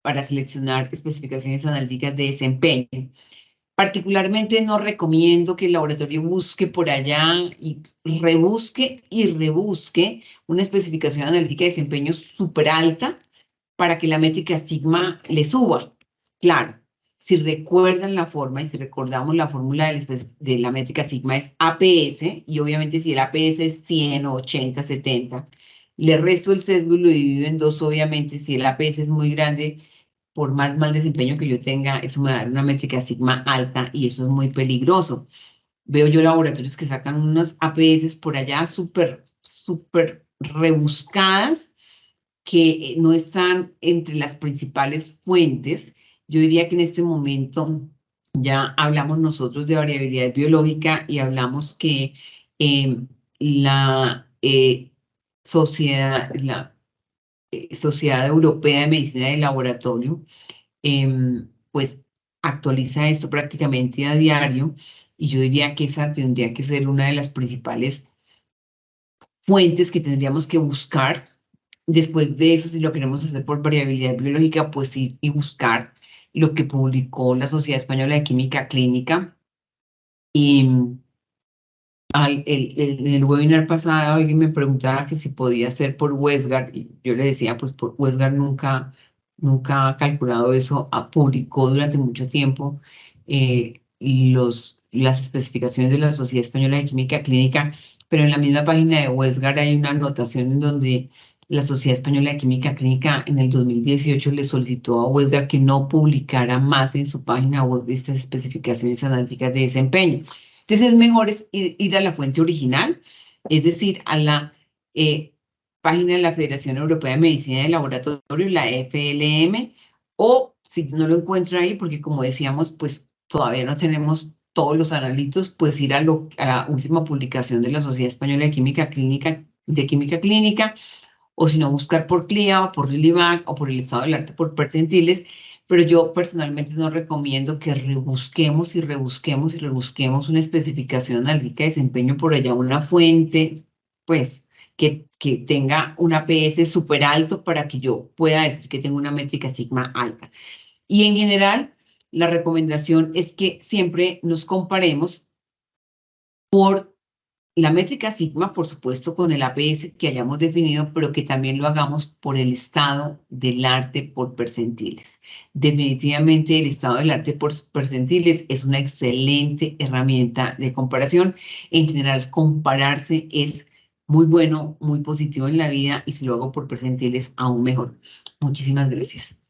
para seleccionar especificaciones analíticas de desempeño. Particularmente no recomiendo que el laboratorio busque por allá y rebusque una especificación analítica de desempeño súper alta para que la métrica sigma le suba. Claro, si recuerdan la forma y si recordamos la fórmula de la métrica sigma es APS, y obviamente si el APS es 100 o 80, 70, le resto el sesgo y lo divido en dos. Obviamente si el APS es muy grande, por más mal desempeño que yo tenga, eso me va a dar una métrica sigma alta y eso es muy peligroso. Veo yo laboratorios que sacan unas APS por allá súper rebuscadas, que no están entre las principales fuentes. Yo diría que en este momento ya hablamos nosotros de variabilidad biológica y hablamos que la Sociedad Europea de Medicina de Laboratorio, pues actualiza esto prácticamente a diario, y yo diría que esa tendría que ser una de las principales fuentes que tendríamos que buscar. Después de eso, si lo queremos hacer por variabilidad biológica, pues ir y buscar lo que publicó la Sociedad Española de Química Clínica. Y en el webinar pasado alguien me preguntaba que si podía ser por Westgard, y yo le decía, pues por Westgard nunca ha calculado eso. Publicó durante mucho tiempo las especificaciones de la Sociedad Española de Química Clínica, pero en la misma página de Westgard hay una anotación en donde la Sociedad Española de Química Clínica en el 2018 le solicitó a Westgard que no publicara más en su página web estas especificaciones analíticas de desempeño. Entonces es mejor ir a la fuente original, es decir, a la página de la Federación Europea de Medicina de Laboratorio, la FLM, o si no lo encuentro ahí, porque como decíamos, pues todavía no tenemos todos los analitos, pues ir a la última publicación de la Sociedad Española de Química Clínica, o si no, buscar por CLIA o por RELIVAC o por el estado del arte por percentiles. Pero yo personalmente no recomiendo que rebusquemos una especificación analítica de desempeño por allá, una fuente, pues, que tenga un APS súper alto para que yo pueda decir que tengo una métrica sigma alta. Y en general, la recomendación es que siempre nos comparemos por la métrica sigma, por supuesto, con el APS que hayamos definido, pero que también lo hagamos por el estado del arte por percentiles. Definitivamente el estado del arte por percentiles es una excelente herramienta de comparación. En general, compararse es muy bueno, muy positivo en la vida, y si lo hago por percentiles, aún mejor. Muchísimas gracias.